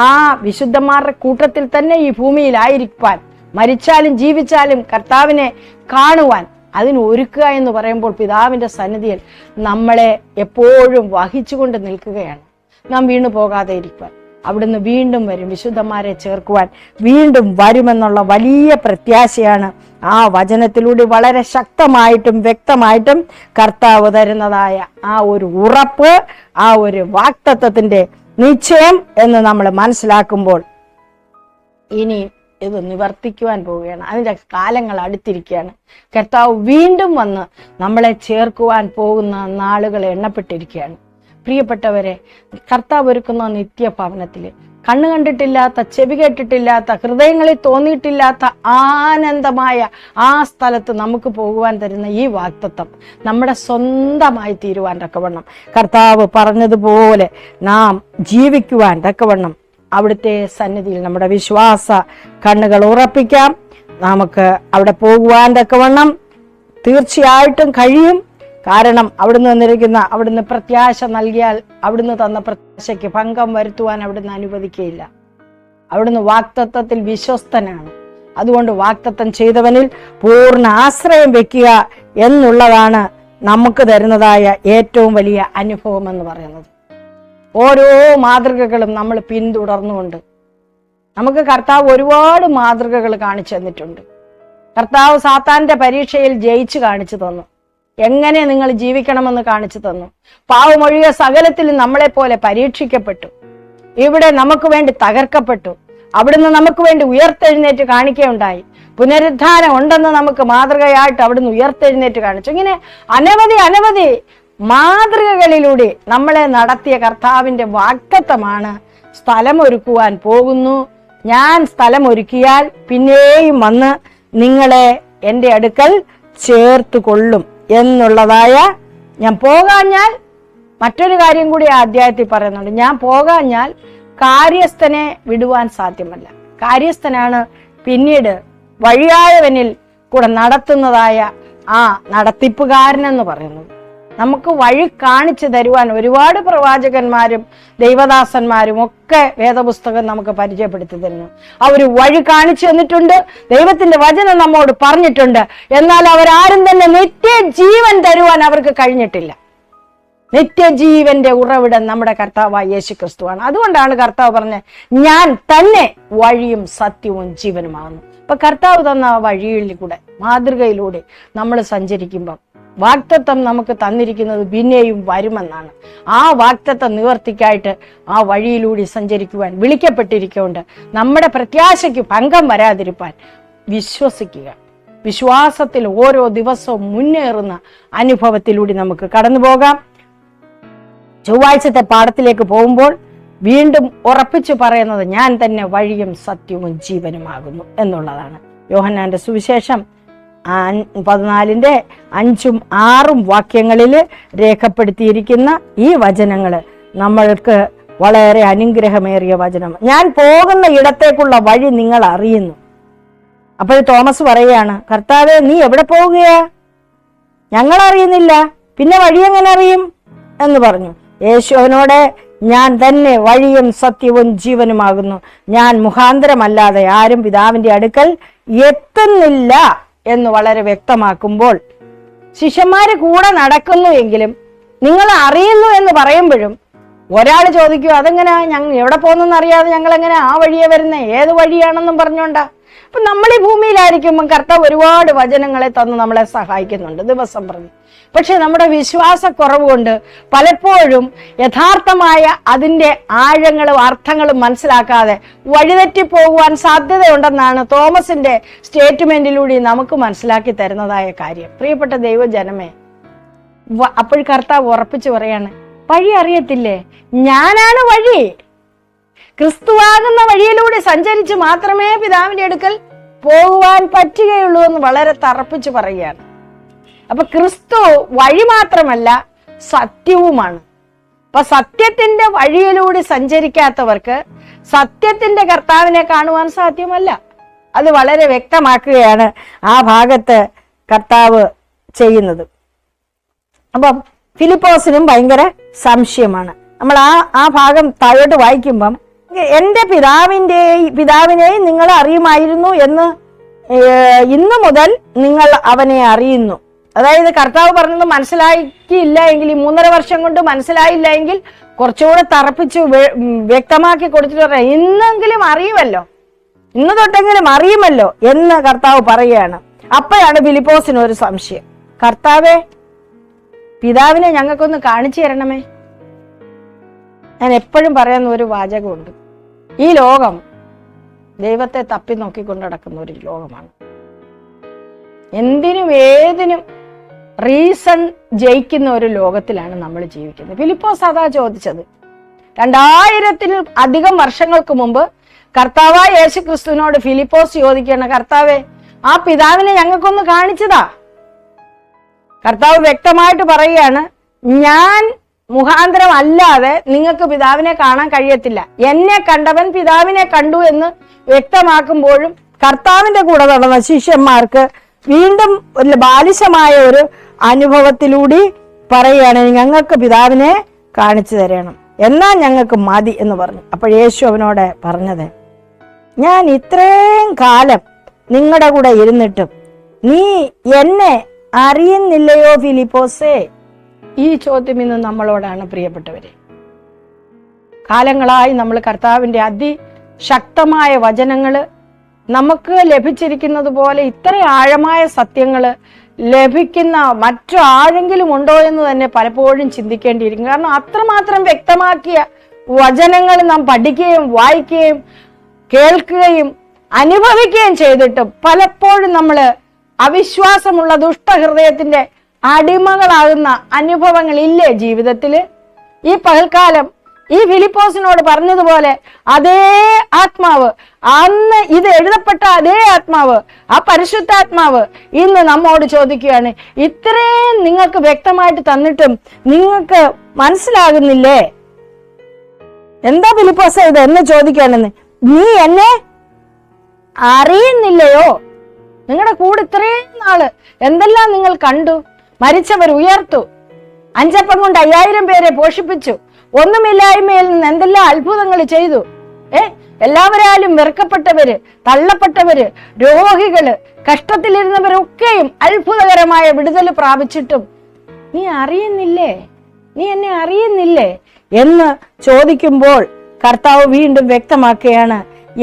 ആ വിശുദ്ധന്മാരുടെ കൂട്ടത്തിൽ തന്നെ ഈ ഭൂമിയിലായിരിക്കാൻ, മരിച്ചാലും ജീവിച്ചാലും കർത്താവിനെ കാണുവാൻ അതിന് ഒരുക്കുക എന്ന് പറയുമ്പോൾ പിതാവിന്റെ സന്നിധിയിൽ നമ്മളെ എപ്പോഴും വഹിച്ചുകൊണ്ട് നിൽക്കുകയാണ്. നാം വീണു പോകാതെ ഇരിക്കുവാൻ. അവിടുന്ന് വീണ്ടും വരും. വിശുദ്ധന്മാരെ ചേർക്കുവാൻ വീണ്ടും വരുമെന്നുള്ള വലിയ പ്രത്യാശയാണ് ആ വചനത്തിലൂടെ വളരെ ശക്തമായിട്ടും വ്യക്തമായിട്ടും കർത്താവ് തരുന്നതായ ആ ഒരു ഉറപ്പ്, ആ ഒരു വാഗ്ദത്തത്തിന്റെ നിശ്ചയം എന്ന് നമ്മൾ മനസ്സിലാക്കുമ്പോൾ ഇനി ഇത് നിവർത്തിക്കുവാൻ പോവുകയാണ്. അതിന്റെ കാലങ്ങൾ അടുത്തിരിക്കുകയാണ്. കർത്താവ് വീണ്ടും വന്ന് നമ്മളെ ചേർക്കുവാൻ പോകുന്ന നാളുകൾ എണ്ണപ്പെട്ടിരിക്കുകയാണ്. പ്രിയപ്പെട്ടവരെ, കർത്താവ് ഒരുക്കുന്ന നിത്യഭവനത്തില് കണ്ണു കണ്ടിട്ടില്ലാത്ത, ചെവി കേട്ടിട്ടില്ലാത്ത, ഹൃദയങ്ങളിൽ തോന്നിയിട്ടില്ലാത്ത ആനന്ദമായ ആ സ്ഥലത്ത് നമുക്ക് പോകുവാൻ തരുന്ന ഈ വാഗ്ദത്തം നമ്മുടെ സ്വന്തമായി തീരുവാൻ തക്കവണ്ണം കർത്താവ് പറഞ്ഞതുപോലെ നാം ജീവിക്കുവാൻ തക്കവണ്ണം അവിടുത്തെ സന്നിധിയിൽ നമ്മുടെ വിശ്വാസ കണ്ണുകൾ ഉറപ്പിക്കാം. നമുക്ക് അവിടെ പോകുവാൻ തക്കവണ്ണം തീർച്ചയായിട്ടും കഴിയും. കാരണം അവിടുന്ന് വന്നിരിക്കുന്ന, അവിടുന്ന് പ്രത്യാശ നൽകിയാൽ അവിടുന്ന് തന്ന പ്രത്യാശയ്ക്ക് ഭംഗം വരുത്തുവാൻ അവിടുന്ന് അനുവദിക്കുകയില്ല. അവിടുന്ന് വാഗ്ദത്തത്തിൽ വിശ്വസ്തനാണ്. അതുകൊണ്ട് വാഗ്ദത്തം ചെയ്തവനിൽ പൂർണ്ണ ആശ്രയം വെക്കുക എന്നുള്ളതാണ് നമുക്ക് തരുന്നതായ ഏറ്റവും വലിയ അനുഭവം എന്ന് പറയുന്നത്. ഓരോ മാതൃകകളും നമ്മൾ പിന്തുടർന്നുകൊണ്ട് നമുക്ക് കർത്താവ് ഒരുപാട് മാതൃകകൾ കാണിച്ചു തന്നിട്ടുണ്ട്. കർത്താവ് സാത്താന്റെ പരീക്ഷയിൽ ജയിച്ചു കാണിച്ചു തന്നു. എങ്ങനെ നിങ്ങൾ ജീവിക്കണമെന്ന് കാണിച്ചു തന്നു. പാവമൊഴിയ സകലത്തിൽ നമ്മളെ പോലെ പരീക്ഷിക്കപ്പെട്ടു. ഇവിടെ നമുക്ക് വേണ്ടി തകർക്കപ്പെട്ടു. അവിടുന്ന് നമുക്ക് വേണ്ടി ഉയർത്തെഴുന്നേറ്റ് കാണിക്കുകയുണ്ടായി. പുനരുദ്ധാനം ഉണ്ടെന്ന് നമുക്ക് മാതൃകയായിട്ട് അവിടുന്ന് ഉയർത്തെഴുന്നേറ്റ് കാണിച്ചു. ഇങ്ങനെ അനവധി മാതൃകകളിലൂടെ നമ്മളെ നടത്തിയ കർത്താവിന്റെ വാഗ്ദത്തമാണ് സ്ഥലമൊരുക്കുവാൻ പോകുന്നു. ഞാൻ സ്ഥലമൊരുക്കിയാൽ പിന്നെയും വന്ന് നിങ്ങളെ എൻ്റെ അടുക്കൽ ചേർത്ത് കൊള്ളും എന്നുള്ളതായ, ഞാൻ പോകാഞ്ഞാൽ മറ്റൊരു കാര്യം കൂടി ആ അധ്യായത്തിൽ പറയുന്നുണ്ട്. ഞാൻ പോകാഞ്ഞാൽ കാര്യസ്ഥനെ വിടുവാൻ സാധ്യമല്ല. കാര്യസ്ഥനാണ് പിന്നീട് വഴിയായവനിൽ കൂടെ നടത്തുന്നതായ ആ നടത്തിപ്പുകാരനെന്ന് പറയുന്നത്. നമുക്ക് വഴി കാണിച്ചു തരുവാൻ ഒരുപാട് പ്രവാചകന്മാരും ദൈവദാസന്മാരും ഒക്കെ വേദപുസ്തകം നമുക്ക് പരിചയപ്പെടുത്തി തരുന്നു. അവർ വഴി കാണിച്ചു തന്നിട്ടുണ്ട്. ദൈവത്തിന്റെ വചനം നമ്മോട് പറഞ്ഞിട്ടുണ്ട്. എന്നാൽ അവരാരും തന്നെ നിത്യജീവൻ തരുവാൻ അവർക്ക് കഴിഞ്ഞിട്ടില്ല. നിത്യജീവന്റെ ഉറവിടം നമ്മുടെ കർത്താവായ യേശു ക്രിസ്തുവാണ്. അതുകൊണ്ടാണ് കർത്താവ് പറഞ്ഞത്, ഞാൻ തന്നെ വഴിയും സത്യവും ജീവനുമാകുന്നു. അപ്പൊ കർത്താവ് തന്ന വഴിയിൽ കൂടെ, മാതൃകയിലൂടെ നമ്മൾ സഞ്ചരിക്കുമ്പം വാഗ്ദത്തം നമുക്ക് തന്നിരിക്കുന്നത് പിന്നെയും വരുമെന്നാണ്. ആ വാഗ്ദത്തം നിവർത്തിക്കായിട്ട് ആ വഴിയിലൂടെ സഞ്ചരിക്കുവാൻ വിളിക്കപ്പെട്ടിരിക്കൊണ്ട് നമ്മുടെ പ്രത്യാശയ്ക്ക് ഭംഗം വരാതിരിപ്പാൻ വിശ്വസിക്കുക. വിശ്വാസത്തിൽ ഓരോ ദിവസവും മുന്നേറുന്ന അനുഭവത്തിലൂടെ നമുക്ക് കടന്നു പോകാം. ചൊവ്വാഴ്ചത്തെ പാഠത്തിലേക്ക് പോകുമ്പോൾ വീണ്ടും ഉറപ്പിച്ചു പറയുന്നത്, ഞാൻ തന്നെ വഴിയും സത്യവും ജീവനുമാകുന്നു എന്നുള്ളതാണ്. യോഹന്നാന്റെ സുവിശേഷം 14-ന്റെ 5-6 വാക്യങ്ങളിൽ രേഖപ്പെടുത്തിയിരിക്കുന്ന ഈ വചനങ്ങള് നമ്മൾക്ക് വളരെ അനുഗ്രഹമേറിയ വചനം. ഞാൻ പോകുന്ന ഇടത്തേക്കുള്ള വഴി നിങ്ങൾ അറിയുന്നു. അപ്പോൾ തോമസ് പറയുകയാണ്, കർത്താവേ നീ എവിടെ പോകുകയാ? ഞങ്ങൾ അറിയുന്നില്ല, പിന്നെ വഴി എങ്ങനെ അറിയും എന്ന് പറഞ്ഞു. യേശു അവനോട്, ഞാൻ തന്നെ വഴിയും സത്യവും ജീവനുമാകുന്നു. ഞാൻ മുഖാന്തരമല്ലാതെ ആരും പിതാവിന്റെ അടുക്കൽ എത്തുന്നില്ല എന്ന് വളരെ വ്യക്തമാക്കുമ്പോൾ, ശിഷ്യന്മാര് കൂടെ നടക്കുന്നു എങ്കിലും നിങ്ങൾ അറിയുന്നു എന്ന് പറയുമ്പോഴും ഒരാൾ ചോദിക്കും, അതെങ്ങനെ ഞങ്ങൾ എവിടെ പോകുന്നെന്ന് അറിയാതെ ഞങ്ങൾ എങ്ങനെ ആ വഴിയെ വരുന്നേ, ഏത് വഴിയാണെന്നും പറഞ്ഞോണ്ടാ. അപ്പൊ നമ്മൾ ഈ ഭൂമിയിലായിരിക്കുമ്പോൾ കർത്താവ് ഒരുപാട് വചനങ്ങളെ തന്ന് നമ്മളെ സഹായിക്കുന്നുണ്ട് ദിവസം പറഞ്ഞു. പക്ഷെ നമ്മുടെ വിശ്വാസക്കുറവ് കൊണ്ട് പലപ്പോഴും യഥാർത്ഥമായ അതിൻ്റെ ആഴങ്ങളും അർത്ഥങ്ങളും മനസ്സിലാക്കാതെ വഴിതെറ്റി പോകുവാൻ സാധ്യതയുണ്ടെന്നാണ് തോമസിന്റെ സ്റ്റേറ്റ്മെന്റിലൂടെ നമുക്ക് മനസ്സിലാക്കി തരുന്നതായ കാര്യം. പ്രിയപ്പെട്ട ദൈവജനമേ, അപ്പോൾ കർത്താവ് ഉറപ്പിച്ചു പറയാണ്, വഴി അറിയത്തില്ലേ? ഞാനാണ് വഴി. ക്രിസ്തുവാകുന്ന വഴിയിലൂടെ സഞ്ചരിച്ച് മാത്രമേ പിതാവിന്റെ അടുക്കൽ പോകുവാൻ പറ്റുകയുള്ളൂ എന്ന് വളരെ തറപ്പിച്ച് പറയുകയാണ്. അപ്പൊ ക്രിസ്തു വഴി മാത്രമല്ല, സത്യവുമാണ്. അപ്പൊ സത്യത്തിന്റെ വഴിയിലൂടെ സഞ്ചരിക്കാത്തവർക്ക് സത്യത്തിന്റെ കർത്താവിനെ കാണുവാൻ സാധ്യമല്ല. അത് വളരെ വ്യക്തമാക്കുകയാണ് ആ ഭാഗത്ത് കർത്താവ് ചെയ്യുന്നത്. അപ്പം ഫിലിപ്പോസിനും ഭയങ്കര സംശയമാണ്. നമ്മൾ ആ ഭാഗം താഴോട്ട് വായിക്കുമ്പം, എന്റെ പിതാവിനെയും നിങ്ങൾ അറിയുമായിരുന്നു എന്ന് ഇന്നു മുതൽ നിങ്ങൾ അവനെ അറിയുന്നു. അതായത് കർത്താവ് പറഞ്ഞത് മനസ്സിലാക്കിയില്ല എങ്കിൽ, ഈ 3.5 വർഷം കൊണ്ട് മനസ്സിലായില്ല എങ്കിൽ കുറച്ചുകൂടെ തറപ്പിച്ച് വ്യക്തമാക്കി കൊടുത്തിട്ട് പറയാം, ഇന്നെങ്കിലും അറിയുമല്ലോ, ഇന്ന് തൊട്ടെങ്കിലും അറിയുമല്ലോ എന്ന് കർത്താവ് പറയുകയാണ്. അപ്പോഴാണ് ഫിലിപ്പോസിന് ഒരു സംശയം, കർത്താവേ, പിതാവിനെ ഞങ്ങൾക്കൊന്ന് കാണിച്ചു തരണമേ. ഞാൻ എപ്പോഴും പറയുന്ന ഒരു വാചകമുണ്ട്, ഈ ലോകം ദൈവത്തെ തപ്പി നോക്കിക്കൊണ്ട് നടക്കുന്ന ഒരു ലോകമാണ്. എന്തിനും ഏതിനും റീസൺ ജയിക്കുന്ന ഒരു ലോകത്തിലാണ് നമ്മൾ ജീവിക്കുന്നത്. ഫിലിപ്പോസ് അതാ ചോദിച്ചത്. 2000-ൽ വർഷങ്ങൾക്ക് മുമ്പ് കർത്താവായ യേശു ക്രിസ്തുവിനോട് ഫിലിപ്പോസ് ചോദിക്കുകയാണ്, കർത്താവേ, ആ പിതാവിനെ ഞങ്ങൾക്കൊന്ന് കാണിച്ചതാ. കർത്താവ് വ്യക്തമായിട്ട് പറയുകയാണ്, ഞാൻ മുഖാന്തരം അല്ലാതെ നിങ്ങൾക്ക് പിതാവിനെ കാണാൻ കഴിയത്തില്ല, എന്നെ കണ്ടവൻ പിതാവിനെ കണ്ടു എന്ന് വ്യക്തമാക്കുമ്പോഴും കർത്താവിന്റെ കൂടെ നടന്ന ശിഷ്യന്മാർക്ക് വീണ്ടും ഒരു ബാലിശമായ ഒരു അനുഭവത്തിലൂടെ പറയുകയാണ്, ഞങ്ങൾക്ക് പിതാവിനെ കാണിച്ചു തരണം, എന്നാൽ ഞങ്ങൾക്ക് മതി എന്ന് പറഞ്ഞു. അപ്പോൾ യേശു അവനോട് പറഞ്ഞത്, ഞാൻ ഇത്രയും കാലം നിങ്ങളുടെ കൂടെ ഇരുന്നിട്ടും നീ എന്നെ അറിയുന്നില്ലയോ ഫിലിപ്പോസേ? ഈ ചോദ്യം ഇന്ന് നമ്മളോടാണ് പ്രിയപ്പെട്ടവരെ. കാലങ്ങളായി നമ്മൾ കർത്താവിന്റെ അതിശക്തമായ വചനങ്ങള് നമുക്ക് ലഭിച്ചിരിക്കുന്നത് പോലെ ഇത്ര ആഴമായ സത്യങ്ങള് ലഭിക്കുന്ന മറ്റു ആരെങ്കിലും ഉണ്ടോ എന്ന് തന്നെ പലപ്പോഴും ചിന്തിക്കേണ്ടിയിരിക്കും. കാരണം അത്രമാത്രം വ്യക്തമാക്കിയ വചനങ്ങൾ നാം പഠിക്കുകയും വായിക്കുകയും കേൾക്കുകയും അനുഭവിക്കുകയും ചെയ്തിട്ടും പലപ്പോഴും നമ്മൾ അവിശ്വാസമുള്ള ദുഷ്ടഹൃദയത്തിന്റെ അടിമകളാകുന്ന അനുഭവങ്ങളില്ലേ ജീവിതത്തില്? ഈ പകൽക്കാലം ഈ ഫിലിപ്പോസിനോട് പറഞ്ഞതുപോലെ അതേ ആത്മാവ്, അന്ന് ഇത് എഴുതപ്പെട്ട അതേ ആത്മാവ്, ആ പരിശുദ്ധാത്മാവ് ഇന്ന് നമ്മോട് ചോദിക്കുകയാണ്, ഇത്രയും നിങ്ങൾക്ക് വ്യക്തമായിട്ട് തന്നിട്ടും നിങ്ങൾക്ക് മനസ്സിലാകുന്നില്ലേ? എന്താ ഫിലിപ്പോസ് ഇത് എന്ന് ചോദിക്കുകയാണെന്ന്. നീ എന്നെ അറിയുന്നില്ലയോ? നിങ്ങളുടെ കൂടെ ഇത്രയും നാള് എന്തെല്ലാം നിങ്ങൾ കണ്ടു? മരിച്ചവർ ഉയർത്തു, 5 അപ്പം കൊണ്ട് 5000 പേരെ പോഷിപ്പിച്ചു, ഒന്നുമില്ലായ്മയിൽ നിന്ന് എന്തെല്ലാം അത്ഭുതങ്ങൾ ചെയ്തു. എല്ലാവരാലും വെറുക്കപ്പെട്ടവര്, തള്ളപ്പെട്ടവര്, രോഗികള്, കഷ്ടത്തിലിരുന്നവരൊക്കെയും അത്ഭുതകരമായ വിടുതൽ പ്രാപിച്ചിട്ടും നീ അറിയുന്നില്ലേ? നീ എന്നെ അറിയുന്നില്ലേ എന്ന് ചോദിക്കുമ്പോൾ കർത്താവ് വീണ്ടും വ്യക്തമാക്കുകയാണ്,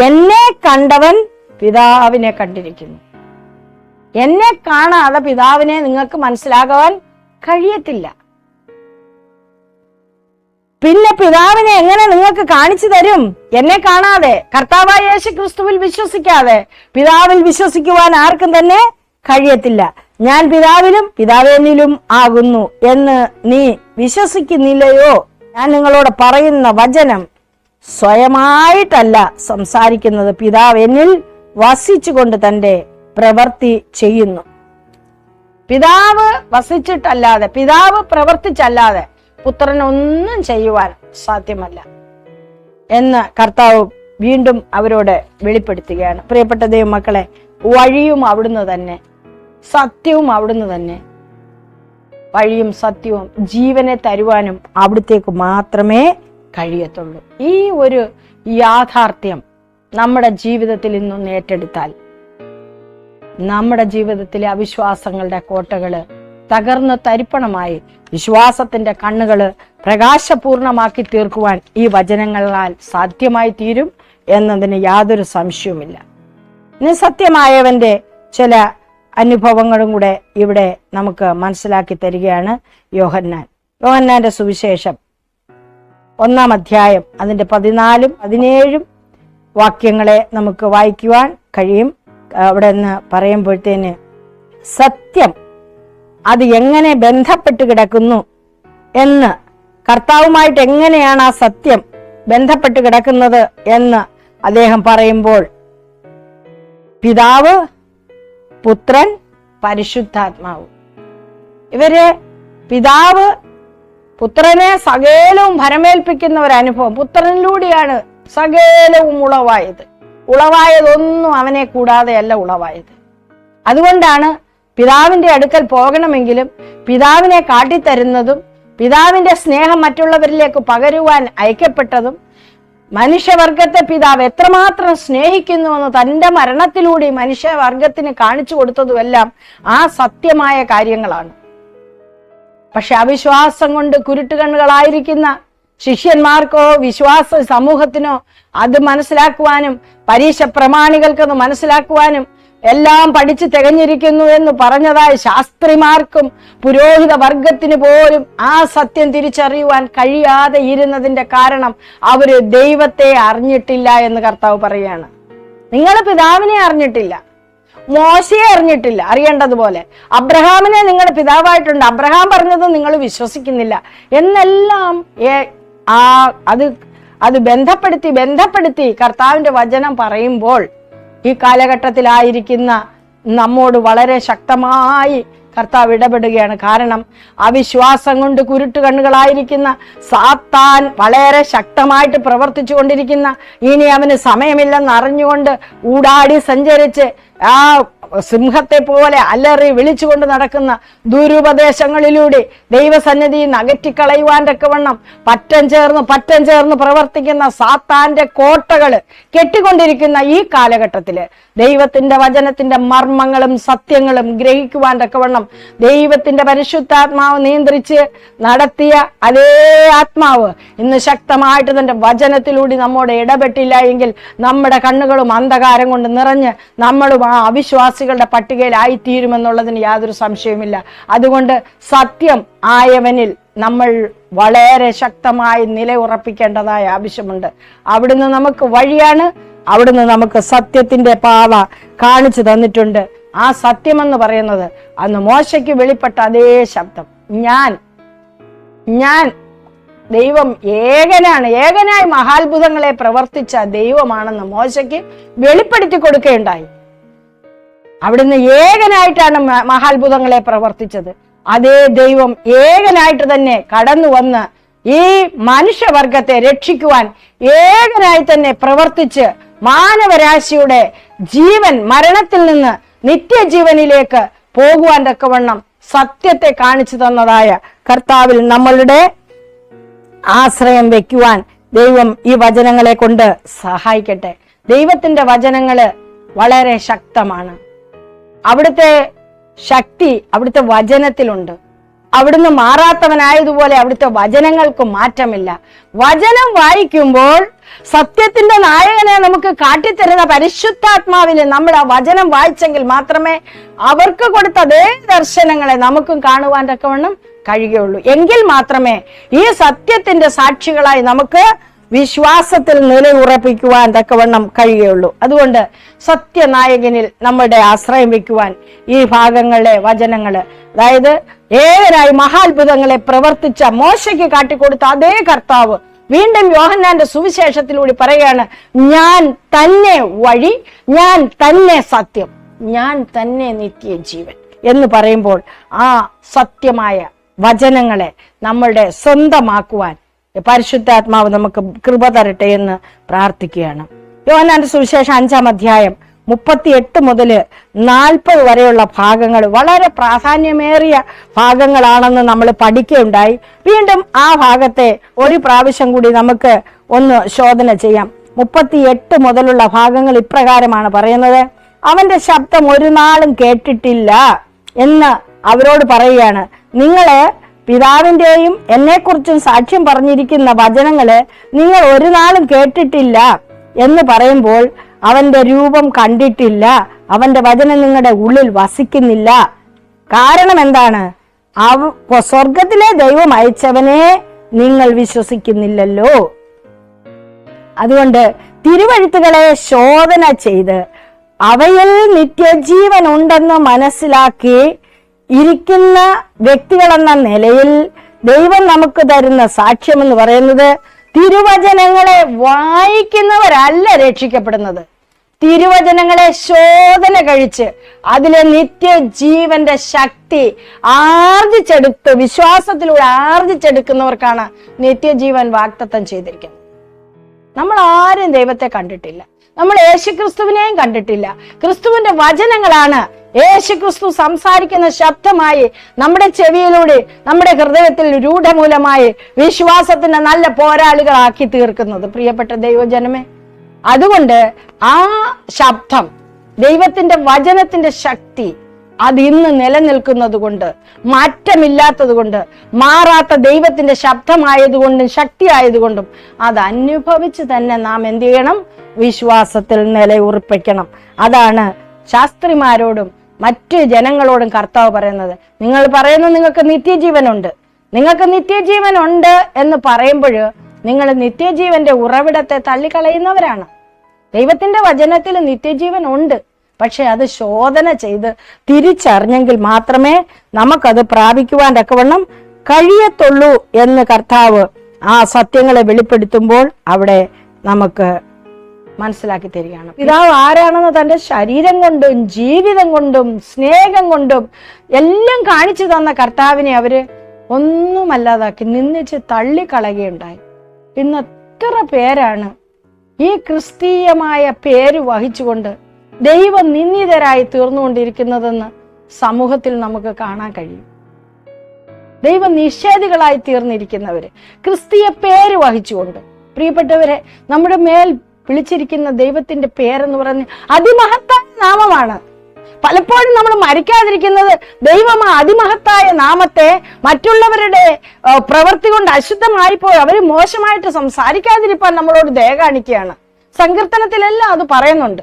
എന്നെ കണ്ടവൻ പിതാവിനെ കണ്ടിരിക്കുന്നു. എന്നെ കാണാതെ പിതാവിനെ നിങ്ങൾക്ക് മനസ്സിലാകാൻ കഴിയത്തില്ല. പിന്നെ പിതാവിനെ എങ്ങനെ നിങ്ങൾക്ക് കാണിച്ചു തരും? എന്നെ കാണാതെ, കർത്താവായ യേശു ക്രിസ്തുവിൽ വിശ്വസിക്കാതെ പിതാവിൽ വിശ്വസിക്കുവാൻ ആർക്കും തന്നെ കഴിയത്തില്ല. ഞാൻ പിതാവിലും പിതാവേനിലും ആകുന്നു എന്ന് നീ വിശ്വസിക്കുന്നില്ലയോ? ഞാൻ നിങ്ങളോട് പറയുന്ന വചനം സ്വയമായിട്ടല്ല സംസാരിക്കുന്നത്, പിതാവ് എന്നിൽ വസിച്ചുകൊണ്ട് തന്റെ പ്രവൃത്തി ചെയ്യുന്നു. പിതാവ് വസിച്ചിട്ടല്ലാതെ, പിതാവ് പ്രവർത്തിച്ചല്ലാതെ പുത്രനൊന്നും ചെയ്യുവാൻ സാധ്യമല്ല എന്ന് കർത്താവ് വീണ്ടും അവരോട് വെളിപ്പെടുത്തുകയാണ്. പ്രിയപ്പെട്ട ദൈവമക്കളെ, വഴിയും അവിടുന്ന് തന്നെ, സത്യവും അവിടുന്ന് തന്നെ. വഴിയും സത്യവും ജീവനെ തരുവാനും അവിടുത്തേക്ക് മാത്രമേ കഴിയത്തുള്ളൂ. ഈ ഒരു യാഥാർത്ഥ്യം നമ്മുടെ ജീവിതത്തിൽ ഇന്നൊന്ന് ഏറ്റെടുത്താൽ നമ്മുടെ ജീവിതത്തിലെ അവിശ്വാസങ്ങളുടെ കോട്ടകള് തകർന്ന് തരിപ്പണമായി വിശ്വാസത്തിന്റെ കണ്ണുകള് പ്രകാശപൂർണമാക്കി തീർക്കുവാൻ ഈ വചനങ്ങളാൽ സാധ്യമായി തീരും എന്നതിന് യാതൊരു സംശയവുമില്ല. നിസത്യമായവന്റെ ചില അനുഭവങ്ങളും കൂടെ ഇവിടെ നമുക്ക് മനസ്സിലാക്കി തരികയാണ് യോഹന്നാന്റെ സുവിശേഷം 1-ാം അധ്യായം അതിന്റെ 14-ഉം 17-ഉം വാക്യങ്ങളെ നമുക്ക് വായിക്കുവാൻ കഴിയും. അവിടെ നിന്ന് പറയുമ്പോഴത്തേന് സത്യം അത് എങ്ങനെ ബന്ധപ്പെട്ട് കിടക്കുന്നു എന്ന്, കർത്താവുമായിട്ട് എങ്ങനെയാണ് ആ സത്യം ബന്ധപ്പെട്ട് കിടക്കുന്നത് എന്ന് അദ്ദേഹം പറയുമ്പോൾ പിതാവ്, പുത്രൻ, പരിശുദ്ധാത്മാവ്, ഇവര് പിതാവ് പുത്രനെ സകലവും ഭരമേൽപ്പിക്കുന്ന ഒരു അനുഭവം. പുത്രനിലൂടെയാണ് സകലവും ഉളവായതൊന്നും അവനെ കൂടാതെയല്ല ഉളവായത്. അതുകൊണ്ടാണ് പിതാവിന്റെ അടുക്കൽ പോകണമെങ്കിലും പിതാവിനെ കാട്ടിത്തരുന്നതും പിതാവിന്റെ സ്നേഹം മറ്റുള്ളവരിലേക്ക് പകരുവാൻ അയക്കപ്പെട്ടതും മനുഷ്യവർഗത്തെ പിതാവ് എത്രമാത്രം സ്നേഹിക്കുന്നുവെന്ന് തന്റെ മരണത്തിലൂടെ മനുഷ്യവർഗത്തിന് കാണിച്ചു കൊടുത്തതുമെല്ലാം ആ സത്യമായ കാര്യങ്ങളാണ്. പക്ഷെ അവിശ്വാസം കൊണ്ട് കുരുട്ടുകണ്ണുകളായിരിക്കുന്ന ശിഷ്യന്മാർക്കോ വിശ്വാസ സമൂഹത്തിനോ അത് മനസ്സിലാക്കുവാനും പരീക്ഷ പ്രമാണികൾക്കത് മനസ്സിലാക്കുവാനും എല്ലാം പഠിച്ചു തികഞ്ഞിരിക്കുന്നു എന്ന് പറഞ്ഞതായി ശാസ്ത്രിമാർക്കും പുരോഹിത വർഗത്തിന് പോലും ആ സത്യം തിരിച്ചറിയുവാൻ കഴിയാതെ ഇരുന്നതിന്റെ കാരണം അവര് ദൈവത്തെ അറിഞ്ഞിട്ടില്ല എന്ന് കർത്താവ് പറയുകയാണ്. നിങ്ങൾ പിതാവിനെ അറിഞ്ഞിട്ടില്ല, മോശയെ അറിഞ്ഞിട്ടില്ല, അറിയേണ്ടതുപോലെ അബ്രഹാമിനെ നിങ്ങളുടെ പിതാവായിട്ടുണ്ട്, അബ്രഹാം പറഞ്ഞത് നിങ്ങൾ വിശ്വസിക്കുന്നില്ല എന്നെല്ലാം അത് ബന്ധപ്പെടുത്തി കർത്താവിന്റെ വചനം പറയുമ്പോൾ ഈ കാലഘട്ടത്തിലായിരിക്കുന്ന നമ്മോട് വളരെ ശക്തമായി കർത്താവ് ഇടപെടുകയാണ്. കാരണം അവിശ്വാസം കൊണ്ട് കുരുട്ട് കണ്ണുകളായിരിക്കുന്ന സാത്താൻ വളരെ ശക്തമായിട്ട് പ്രവർത്തിച്ചു കൊണ്ടിരിക്കുന്ന, ഇനി അവന് സമയമില്ലെന്ന് അറിഞ്ഞുകൊണ്ട് ഊടാടി സഞ്ചരിച്ച് ആ സിംഹത്തെ പോലെ അലറി വിളിച്ചുകൊണ്ട് നടക്കുന്ന ദുരുപദേശങ്ങളിലൂടെ ദൈവസന്നിധിയിൽ നിന്ന് അകറ്റിക്കളയുവാൻ തക്കവണ്ണം പറ്റം ചേർന്ന് പ്രവർത്തിക്കുന്ന സാത്താന്റെ കോട്ടകള് കെട്ടിക്കൊണ്ടിരിക്കുന്ന ഈ കാലഘട്ടത്തില് ദൈവത്തിന്റെ വചനത്തിന്റെ മർമ്മങ്ങളും സത്യങ്ങളും ഗ്രഹിക്കുവാൻ തക്കവണ്ണം ദൈവത്തിന്റെ പരിശുദ്ധാത്മാവ് നിയന്ത്രിച്ച് നടത്തിയ അതേ ആത്മാവ് ഇന്ന് ശക്തമായിട്ട് തന്റെ വചനത്തിലൂടെ നമ്മോട് ഇടപെട്ടില്ല എങ്കിൽ നമ്മുടെ കണ്ണുകളും അന്ധകാരം കൊണ്ട് നിറഞ്ഞ് നമ്മളും ആ അവിശ്വാസികളുടെ പട്ടികയിലായിത്തീരുമെന്നുള്ളതിന് യാതൊരു സംശയവുമില്ല. അതുകൊണ്ട് സത്യം ആയവനിൽ നമ്മൾ വളരെ ശക്തമായി നിലയുറപ്പിക്കേണ്ടതായ ആവശ്യമുണ്ട്. അവിടുന്ന് നമുക്ക് വഴിയാണ്, അവിടുന്ന് നമുക്ക് സത്യത്തിന്റെ പാത കാണിച്ചു തന്നിട്ടുണ്ട്. ആ സത്യമെന്ന് പറയുന്നത് അന്ന് മോശയ്ക്ക് വെളിപ്പെട്ട അതേ ശബ്ദം, ഞാൻ ദൈവം ഏകനായി മഹാത്ഭുതങ്ങളെ പ്രവർത്തിച്ച ദൈവമാണെന്ന് മോശയ്ക്ക് വെളിപ്പെടുത്തി കൊടുക്കുകയുണ്ടായി. അവിടുന്ന് ഏകനായിട്ടാണ് മഹാത്ഭുതങ്ങളെ പ്രവർത്തിച്ചത്. അതേ ദൈവം ഏകനായിട്ട് തന്നെ കടന്നു വന്ന് ഈ മനുഷ്യവർഗത്തെ രക്ഷിക്കുവാൻ ഏകനായി തന്നെ പ്രവർത്തിച്ച് മാനവരാശിയുടെ ജീവൻ മരണത്തിൽ നിന്ന് നിത്യജീവനിലേക്ക് പോകുവാൻ തക്കവണ്ണം സത്യത്തെ കാണിച്ചു തന്നതായ കർത്താവിൽ നമ്മളുടെ ആശ്രയം വെക്കുവാൻ ദൈവം ഈ വചനങ്ങളെ കൊണ്ട് സഹായിക്കട്ടെ. ദൈവത്തിന്റെ വചനങ്ങള് വളരെ ശക്തമാണ്. അവിടുത്തെ ശക്തി അവിടുത്തെ വചനത്തിലുണ്ട്. അവിടുന്ന് മാറാത്തവനായതുപോലെ അവിടുത്തെ വചനങ്ങൾക്ക് മാറ്റമില്ല. വചനം വായിക്കുമ്പോൾ സത്യത്തിന്റെ നായകനെ നമുക്ക് കാട്ടിത്തരുന്ന പരിശുദ്ധാത്മാവിന് നമ്മൾ ആ വചനം വായിച്ചെങ്കിൽ മാത്രമേ അവർക്ക് കൊടുത്ത അതേ ദർശനങ്ങളെ നമുക്കും കാണുവാൻ തക്കവണ്ണം കഴിയുകയുള്ളൂ. എങ്കിൽ മാത്രമേ ഈ സത്യത്തിന്റെ സാക്ഷികളായി നമുക്ക് വിശ്വാസത്തിൽ നിലയുറപ്പിക്കുവാൻ തക്കവണ്ണം കഴിയുകയുള്ളൂ. അതുകൊണ്ട് സത്യനായകനിൽ നമ്മുടെ ആശ്രയം വെക്കുവാൻ ഈ ഭാഗങ്ങളിലെ വചനങ്ങള്, അതായത് ഏകനായി മഹാത്ഭുതങ്ങളെ പ്രവർത്തിച്ച മോശയ്ക്ക് കാട്ടിക്കൊടുത്ത അതേ കർത്താവ് വീണ്ടും യോഹന്നാന്റെ സുവിശേഷത്തിലൂടെ പറയുകയാണ്, ഞാൻ തന്നെ വഴി, ഞാൻ തന്നെ സത്യം, ഞാൻ തന്നെ നിത്യജീവൻ എന്ന് പറയുമ്പോൾ ആ സത്യമായ വചനങ്ങളെ നമ്മളുടെ സ്വന്തമാക്കുവാൻ പരിശുദ്ധാത്മാവ് നമുക്ക് കൃപ തരട്ടെ എന്ന് പ്രാർത്ഥിക്കുകയാണ്. യോഹന്നാന്റെ സുവിശേഷം 5-ാം അധ്യായം 38 മുതൽ 40 വരെയുള്ള ഭാഗങ്ങൾ വളരെ പ്രാധാന്യമേറിയ ഭാഗങ്ങളാണെന്ന് നമ്മൾ പഠിക്കുകയുണ്ടായി. വീണ്ടും ആ ഭാഗത്തെ ഒരു പ്രാവശ്യം കൂടി നമുക്ക് ഒന്ന് ശോധന ചെയ്യാം. 38 മുതലുള്ള ഭാഗങ്ങൾ ഇപ്രകാരമാണ് പറയുന്നത്: അവന്റെ ശബ്ദം ഒരു നാളും കേട്ടിട്ടില്ല എന്ന് അവരോട് പറയുകയാണ്. നിങ്ങള് പിതാവിന്റെയും എന്നെക്കുറിച്ചും സാക്ഷ്യം പറഞ്ഞിരിക്കുന്ന വചനങ്ങള് നിങ്ങൾ ഒരു നാളും കേട്ടിട്ടില്ല എന്ന് പറയുമ്പോൾ അവന്റെ രൂപം കണ്ടിട്ടില്ല, അവന്റെ വചനം നിങ്ങളുടെ ഉള്ളിൽ വസിക്കുന്നില്ല. കാരണം എന്താണ്? സ്വർഗത്തിലെ ദൈവം അയച്ചവനെ നിങ്ങൾ വിശ്വസിക്കുന്നില്ലല്ലോ. അതുകൊണ്ട് തിരുവഴുത്തുകളെ ശോധന ചെയ്ത് അവയിൽ നിത്യജീവൻ ഉണ്ടെന്ന് മനസ്സിലാക്കി ഇരിക്കുന്ന വ്യക്തികളെന്ന നിലയിൽ ദൈവം നമുക്ക് തരുന്ന സാക്ഷ്യം എന്ന് പറയുന്നത് തിരുവചനങ്ങളെ വായിക്കുന്നവരല്ല രക്ഷിക്കപ്പെടുന്നത്. തിരുവചനങ്ങളെ ശോധന കഴിച്ച് അതിലെ നിത്യജീവന്റെ ശക്തി ആർജിച്ചെടുത്ത് വിശ്വാസത്തിലൂടെ ആർജിച്ചെടുക്കുന്നവർക്കാണ് നിത്യജീവൻ വാഗ്ദത്തം ചെയ്തിരിക്കുന്നത്. നമ്മൾ ആരും ദൈവത്തെ കണ്ടിട്ടില്ല, നമ്മൾ യേശുക്രിസ്തുവിനെയും കണ്ടിട്ടില്ല. ക്രിസ്തുവിന്റെ വചനങ്ങളാണ് യേശുക്രിസ്തു സംസാരിക്കുന്ന ശബ്ദമായി നമ്മുടെ ചെവിയിലൂടെ നമ്മുടെ ഹൃദയത്തിൽ രൂഢമൂലമായി വിശ്വാസത്തിന്റെ നല്ല പോരാളികളാക്കി തീർക്കുന്നത്. പ്രിയപ്പെട്ട ദൈവജനമേ, അതുകൊണ്ട് ആ ശബ്ദം, ദൈവത്തിന്റെ വചനത്തിന്റെ ശക്തി അത് ഇന്ന് നിലനിൽക്കുന്നത് കൊണ്ട്, മാറ്റമില്ലാത്തത് കൊണ്ട്, മാറാത്ത ദൈവത്തിന്റെ ശബ്ദമായതുകൊണ്ടും ശക്തി ആയതുകൊണ്ടും അത് അനുഭവിച്ച് തന്നെ നാം എന്ത് ചെയ്യണം? വിശ്വാസത്തിൽ നിലയുറപ്പിക്കണം. അതാണ് ശാസ്ത്രിമാരോടും മറ്റ് ജനങ്ങളോടും കർത്താവ് പറയുന്നത്. നിങ്ങൾ പറയുന്നു നിങ്ങൾക്ക് നിത്യജീവനുണ്ട്, നിങ്ങൾക്ക് നിത്യജീവനുണ്ട് എന്ന് പറയുമ്പോൾ നിങ്ങൾ നിത്യജീവന്റെ ഉറവിടത്തെ തള്ളിക്കളയുന്നവരാണ്. ദൈവത്തിന്റെ വചനത്തിൽ നിത്യജീവൻ ഉണ്ട്, പക്ഷെ അത് ശോധന ചെയ്ത് തിരിച്ചറിഞ്ഞെങ്കിൽ മാത്രമേ നമുക്കത് പ്രാപിക്കുവാൻ തക്കവണ്ണം കഴിയത്തുള്ളൂ എന്ന് കർത്താവ് ആ സത്യങ്ങളെ വെളിപ്പെടുത്തുമ്പോൾ അവിടെ നമുക്ക് മനസ്സിലാക്കി തരികയാണ്. പിതാവ് ആരാണെന്ന് തന്റെ ശരീരം കൊണ്ടും ജീവിതം കൊണ്ടും സ്നേഹം കൊണ്ടും എല്ലാം കാണിച്ചു തന്ന കർത്താവിനെ അവര് ഒന്നുമല്ലാതാക്കി നിന്ദിച്ച് തള്ളിക്കളയുകയുണ്ടായി. ഇന്ന് എത്ര പേരാണ് ഈ ക്രിസ്തീയമായ പേര് വഹിച്ചുകൊണ്ട് ദൈവം നിന്ദിതരായി തീർന്നുകൊണ്ടിരിക്കുന്നതെന്ന് സമൂഹത്തിൽ നമുക്ക് കാണാൻ കഴിയും. ദൈവ നിഷേധികളായി തീർന്നിരിക്കുന്നവര് ക്രിസ്തീയ പേര് വഹിച്ചുകൊണ്ട്. പ്രിയപ്പെട്ടവരെ, നമ്മുടെ മേൽ വിളിച്ചിരിക്കുന്ന ദൈവത്തിന്റെ പേരെന്ന് പറഞ്ഞ് അതിമഹത്തായ നാമമാണ്. പലപ്പോഴും നമ്മൾ മരിക്കാതിരിക്കുന്നത് ദൈവം ആ അതിമഹത്തായ നാമത്തെ മറ്റുള്ളവരുടെ പ്രവൃത്തി കൊണ്ട് അശുദ്ധമായി പോയി അവർ മോശമായിട്ട് സംസാരിക്കാതിരിക്കാൻ നമ്മളോട് ദയ കാണിക്കുകയാണ്. സങ്കീർത്തനത്തിലെല്ലാം അത് പറയുന്നുണ്ട്.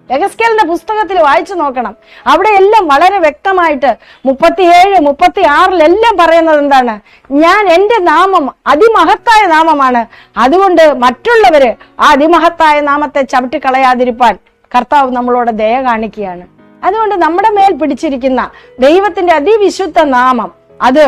യെഹെസ്കേലിന്റെ പുസ്തകത്തിൽ വായിച്ചു നോക്കണം. അവിടെ എല്ലാം വളരെ വ്യക്തമായിട്ട് 37, 36 പറയുന്നത് എന്താണ്? ഞാൻ എൻ്റെ നാമം അതിമഹത്തായ നാമമാണ്, അതുകൊണ്ട് മറ്റുള്ളവര് ആ അതിമഹത്തായ നാമത്തെ ചവിട്ടിക്കളയാതിരിക്കാൻ കർത്താവ് നമ്മളോട് ദയ കാണിക്കുകയാണ്. അതുകൊണ്ട് നമ്മുടെ മേൽ പിടിച്ചിരിക്കുന്ന ദൈവത്തിന്റെ അതിവിശുദ്ധ നാമം, അത്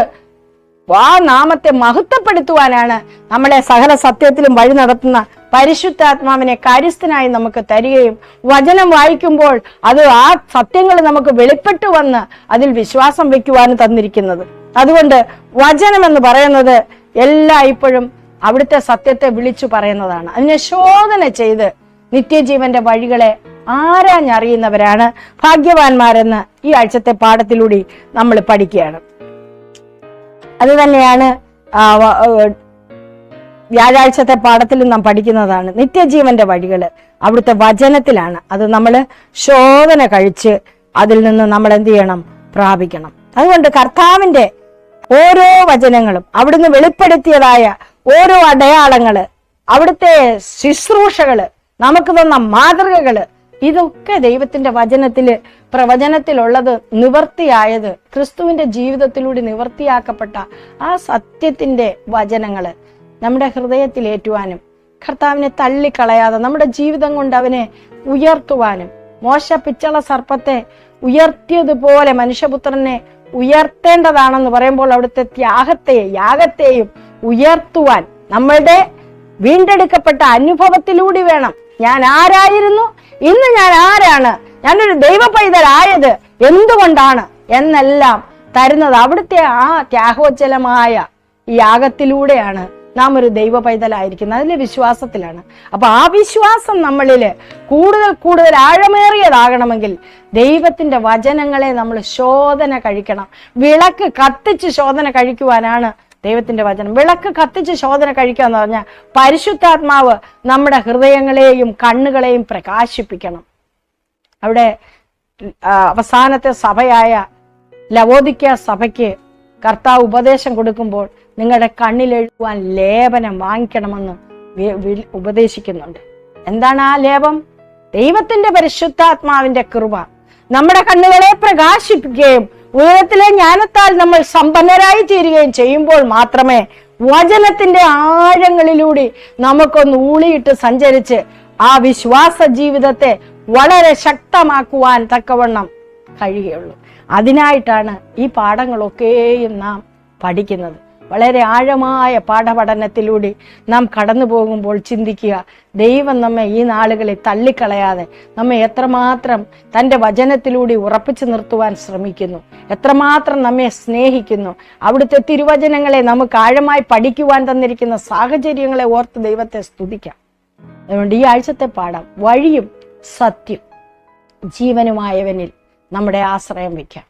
ആ നാമത്തെ മഹത്വപ്പെടുത്തുവാനാണ് നമ്മളെ സകല സത്യത്തിലും വഴി നടത്തുന്ന പരിശുദ്ധാത്മാവിനെ കാര്യസ്ഥനായി നമുക്ക് തരികയും വചനം വായിക്കുമ്പോൾ അത് ആ സത്യങ്ങൾ നമുക്ക് വെളിപ്പെട്ടു വന്ന് അതിൽ വിശ്വാസം വെക്കുവാനും തന്നിരിക്കുന്നത്. അതുകൊണ്ട് വചനം എന്ന് പറയുന്നത് എല്ലായ്പ്പോഴും അവിടുത്തെ സത്യത്തെ വിളിച്ചു പറയുന്നതാണ്. അതിനെ ശോധന ചെയ്ത് നിത്യജീവന്റെ വഴികളെ ആരാഞ്ഞറിയുന്നവരാണ് ഭാഗ്യവാന്മാരെന്ന് ഈ ആഴ്ചത്തെ പാഠത്തിലൂടെ നമ്മൾ പഠിക്കുകയാണ്. അത് തന്നെയാണ് വ്യാഴാഴ്ചത്തെ പാഠത്തിലും നാം പഠിക്കുന്നതാണ്. നിത്യജീവന്റെ വഴികള് അവിടുത്തെ വചനത്തിലാണ്. അത് നമ്മൾ ശോധന കഴിച്ച് അതിൽ നിന്ന് നമ്മൾ എന്ത് ചെയ്യണം? പ്രാപിക്കണം. അതുകൊണ്ട് കർത്താവിന്റെ ഓരോ വചനങ്ങളും, അവിടുന്ന് വെളിപ്പെടുത്തിയതായ ഓരോ അടയാളങ്ങള്, അവിടുത്തെ ശുശ്രൂഷകള്, നമുക്ക് തന്ന മാതൃകകള്, ഇതൊക്കെ ദൈവത്തിന്റെ വചനത്തില് പ്രവചനത്തിലുള്ളത് നിവർത്തിയായത്, ക്രിസ്തുവിന്റെ ജീവിതത്തിലൂടെ നിവർത്തിയാക്കപ്പെട്ട ആ സത്യത്തിന്റെ വചനങ്ങള് നമ്മുടെ ഹൃദയത്തിൽ ഏറ്റുവാനും കർത്താവിനെ തള്ളിക്കളയാതെ നമ്മുടെ ജീവിതം കൊണ്ട് അവനെ ഉയർത്തുവാനും, മോശ പിച്ചള സർപ്പത്തെ ഉയർത്തിയതുപോലെ മനുഷ്യപുത്രനെ ഉയർത്തേണ്ടതാണെന്ന് പറയുമ്പോൾ അവിടുത്തെ യാഗത്തെയും ഉയർത്തുവാൻ നമ്മളുടെ വീണ്ടെടുക്കപ്പെട്ട അനുഭവത്തിലൂടെ വേണം. ഞാൻ ആരായിരുന്നു, ഇന്ന് ഞാൻ ആരാണ്, ഞാനൊരു ദൈവ പൈതലായത് എന്തുകൊണ്ടാണ് എന്നെല്ലാം തരുന്നത് അവിടുത്തെ ആ ത്യാഗോജ്ജലമായ യാഗത്തിലൂടെയാണ് നാം ഒരു ദൈവ പൈതലായിരിക്കുന്നത്. അതിലെ വിശ്വാസത്തിലാണ്. അപ്പൊ ആ വിശ്വാസം നമ്മളില് കൂടുതൽ ആഴമേറിയതാകണമെങ്കിൽ ദൈവത്തിന്റെ വചനങ്ങളെ നമ്മൾ ശോധന കഴിക്കണം. വിളക്ക് കത്തിച്ച് ശോധന കഴിക്കുവാനാണ് ദൈവത്തിന്റെ വചനം. വിളക്ക് കത്തിച്ച് ശോധന കഴിക്കുക എന്ന് പറഞ്ഞാൽ പരിശുദ്ധാത്മാവ് നമ്മുടെ ഹൃദയങ്ങളെയും കണ്ണുകളെയും പ്രകാശിപ്പിക്കണം. അവിടെ അവസാനത്തെ സഭയായ ലവോദിക്ക സഭയ്ക്ക് കർത്താവ് ഉപദേശം കൊടുക്കുമ്പോൾ നിങ്ങളുടെ കണ്ണിലെഴുതുവാൻ ലേപനം വാങ്ങിക്കണമെന്ന് ഉപദേശിക്കുന്നുണ്ട്. എന്താണ് ആ ലേപം? ദൈവത്തിന്റെ പരിശുദ്ധാത്മാവിന്റെ കൃപ നമ്മുടെ കണ്ണുകളെ പ്രകാശിപ്പിക്കുകയും ഉയരത്തിലെ ജ്ഞാനത്താൽ നമ്മൾ സമ്പന്നരായി തീരുകയും ചെയ്യുമ്പോൾ മാത്രമേ വചനത്തിന്റെ ആഴങ്ങളിലൂടെ നമുക്കൊന്ന് ഊളിയിട്ട് സഞ്ചരിച്ച് ആ വിശ്വാസ ജീവിതത്തെ വളരെ ശക്തമാക്കുവാൻ തക്കവണ്ണം കഴിയുകയുള്ളൂ. അതിനായിട്ടാണ് ഈ പാഠങ്ങളൊക്കെയും നാം പഠിക്കുന്നത്. വളരെ ആഴമായ പാഠപഠനത്തിലൂടെ നാം കടന്നു പോകുമ്പോൾ ചിന്തിക്കുക, ദൈവം നമ്മെ ഈ നാളുകളിൽ തള്ളിക്കളയാതെ നമ്മെ എത്രമാത്രം തൻ്റെ വചനത്തിലൂടെ ഉറപ്പിച്ചു നിർത്തുവാൻ ശ്രമിക്കുന്നു, എത്രമാത്രം നമ്മെ സ്നേഹിക്കുന്നു. അവിടുത്തെ തിരുവചനങ്ങളെ നമുക്ക് ആഴമായി പഠിക്കുവാൻ തന്നിരിക്കുന്ന സാഹചര്യങ്ങളെ ഓർത്ത് ദൈവത്തെ സ്തുതിക്കാം. അതുകൊണ്ട് ഈ ആഴ്ചത്തെ പാഠം, വഴിയും സത്യം ജീവനുമായവനിൽ നമ്മുടെ ആശ്രയം വയ്ക്കാം.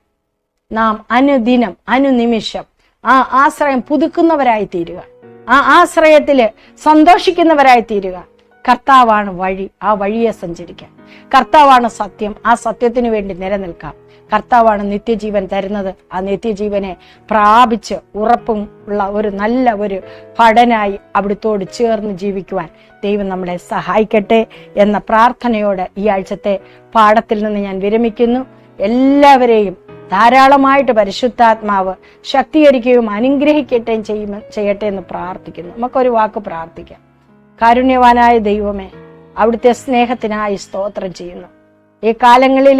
നാം അനുദിനം അനുനിമിഷം ആ ആശ്രയം പുതുക്കുന്നവരായി തീരുക, ആ ആശ്രയത്തില് സന്തോഷിക്കുന്നവരായി തീരുക. കർത്താവാണ് വഴി, ആ വഴിയെ സഞ്ചരിക്കാം. കർത്താവാണ് സത്യം, ആ സത്യത്തിന് വേണ്ടി നിലനിൽക്കാം. കർത്താവാണ് നിത്യജീവൻ തരുന്നത്, ആ നിത്യജീവനെ പ്രാപിച്ച് ഉറപ്പും ഉള്ള ഒരു നല്ല ഒരു ഭടനായി അവിടുത്തോട് ചേർന്ന് ജീവിക്കുവാൻ ദൈവം നമ്മളെ സഹായിക്കട്ടെ എന്ന പ്രാർത്ഥനയോടെ ഈ ആഴ്ചത്തെ പാഠത്തിൽ നിന്ന് ഞാൻ വിരമിക്കുന്നു. എല്ലാവരെയും ധാരാളമായിട്ട് പരിശുദ്ധാത്മാവ് ശക്തീകരിക്കുകയും അനുഗ്രഹിക്കട്ടെയും ചെയ്യട്ടെ എന്ന് പ്രാർത്ഥിക്കുന്നു. നമുക്കൊരു വാക്ക് പ്രാർത്ഥിക്കാം. കാരുണ്യവാനായ ദൈവമേ, അവിടുത്തെ സ്നേഹത്തിനായി സ്തോത്രം ചെയ്യുന്നു. ഈ കാലങ്ങളിൽ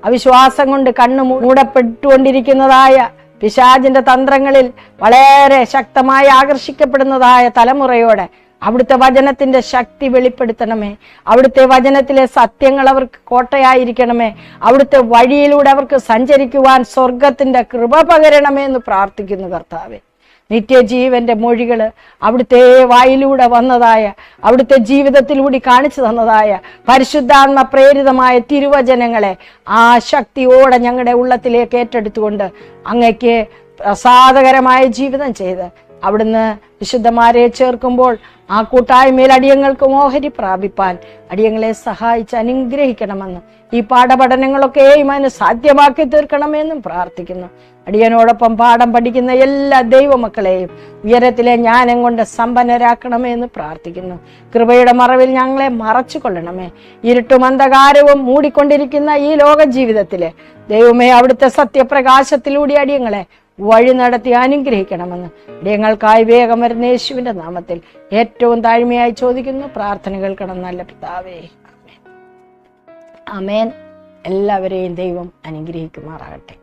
അവിശ്വാസം കൊണ്ട് കണ്ണു മൂടപ്പെട്ടുകൊണ്ടിരിക്കുന്നതായ പിശാചിന്റെ തന്ത്രങ്ങളിൽ വളരെ ശക്തമായി ആകർഷിക്കപ്പെടുന്നതായ തലമുറയോടെ അവിടുത്തെ വചനത്തിന്റെ ശക്തി വെളിപ്പെടുത്തണമേ. അവിടുത്തെ വചനത്തിലെ സത്യങ്ങൾ അവർക്ക് കോട്ടയായിരിക്കണമേ. അവിടുത്തെ വഴിയിലൂടെ അവർക്ക് സഞ്ചരിക്കുവാൻ സ്വർഗത്തിന്റെ കൃപ പകരണമേ എന്ന് പ്രാർത്ഥിക്കുന്നു. കർത്താവേ, നിത്യജീവന്റെ മൊഴികള് അവിടുത്തെ വായിലൂടെ വന്നതായ, അവിടുത്തെ ജീവിതത്തിലൂടെ കാണിച്ചു തന്നതായ പരിശുദ്ധാത്മ പ്രേരിതമായ തിരുവചനങ്ങളെ ആ ശക്തിയോടെ ഞങ്ങളുടെ ഉള്ളത്തിലേക്ക് ഏറ്റെടുത്തുകൊണ്ട് അങ്ങയ്ക്ക് പ്രസാദകരമായ ജീവിതം ചെയ്ത് അവിടുന്ന് വിശുദ്ധന്മാരെ ചേർക്കുമ്പോൾ ആ കൂട്ടായ്മയിൽ അടിയങ്ങൾക്ക് ഓഹരി പ്രാപിപ്പാൻ അടിയങ്ങളെ സഹായിച്ച് അനുഗ്രഹിക്കണമെന്ന്, ഈ പാഠപഠനങ്ങളൊക്കെയും അതിന് സാധ്യമാക്കി തീർക്കണമെന്നും പ്രാർത്ഥിക്കുന്നു. അടിയനോടൊപ്പം പാഠം പഠിക്കുന്ന എല്ലാ ദൈവമക്കളെയും ഉയരത്തിലെ ജ്ഞാനം കൊണ്ട് സമ്പന്നരാക്കണമെന്ന് പ്രാർത്ഥിക്കുന്നു. കൃപയുടെ മറവിൽ ഞങ്ങളെ മറച്ചു കൊള്ളണമേ. ഇരുട്ടും അന്ധകാരവും മൂടിക്കൊണ്ടിരിക്കുന്ന ഈ ലോക ജീവിതത്തിലെ ദൈവമേ, അവിടുത്തെ സത്യപ്രകാശത്തിലൂടെ അടിയങ്ങളെ വഴി നടത്തി അനുഗ്രഹിക്കണമെന്ന് അടിയങ്ങൾക്കായി വേഗം വരുന്ന യേശുവിന്റെ നാമത്തിൽ ഏറ്റവും താഴ്മയായി ചോദിക്കുന്നു. പ്രാർത്ഥന കേൾക്കണം നല്ല പിതാവേ. ആമേൻ. എല്ലാവരെയും ദൈവം അനുഗ്രഹിക്കുമാറാകട്ടെ.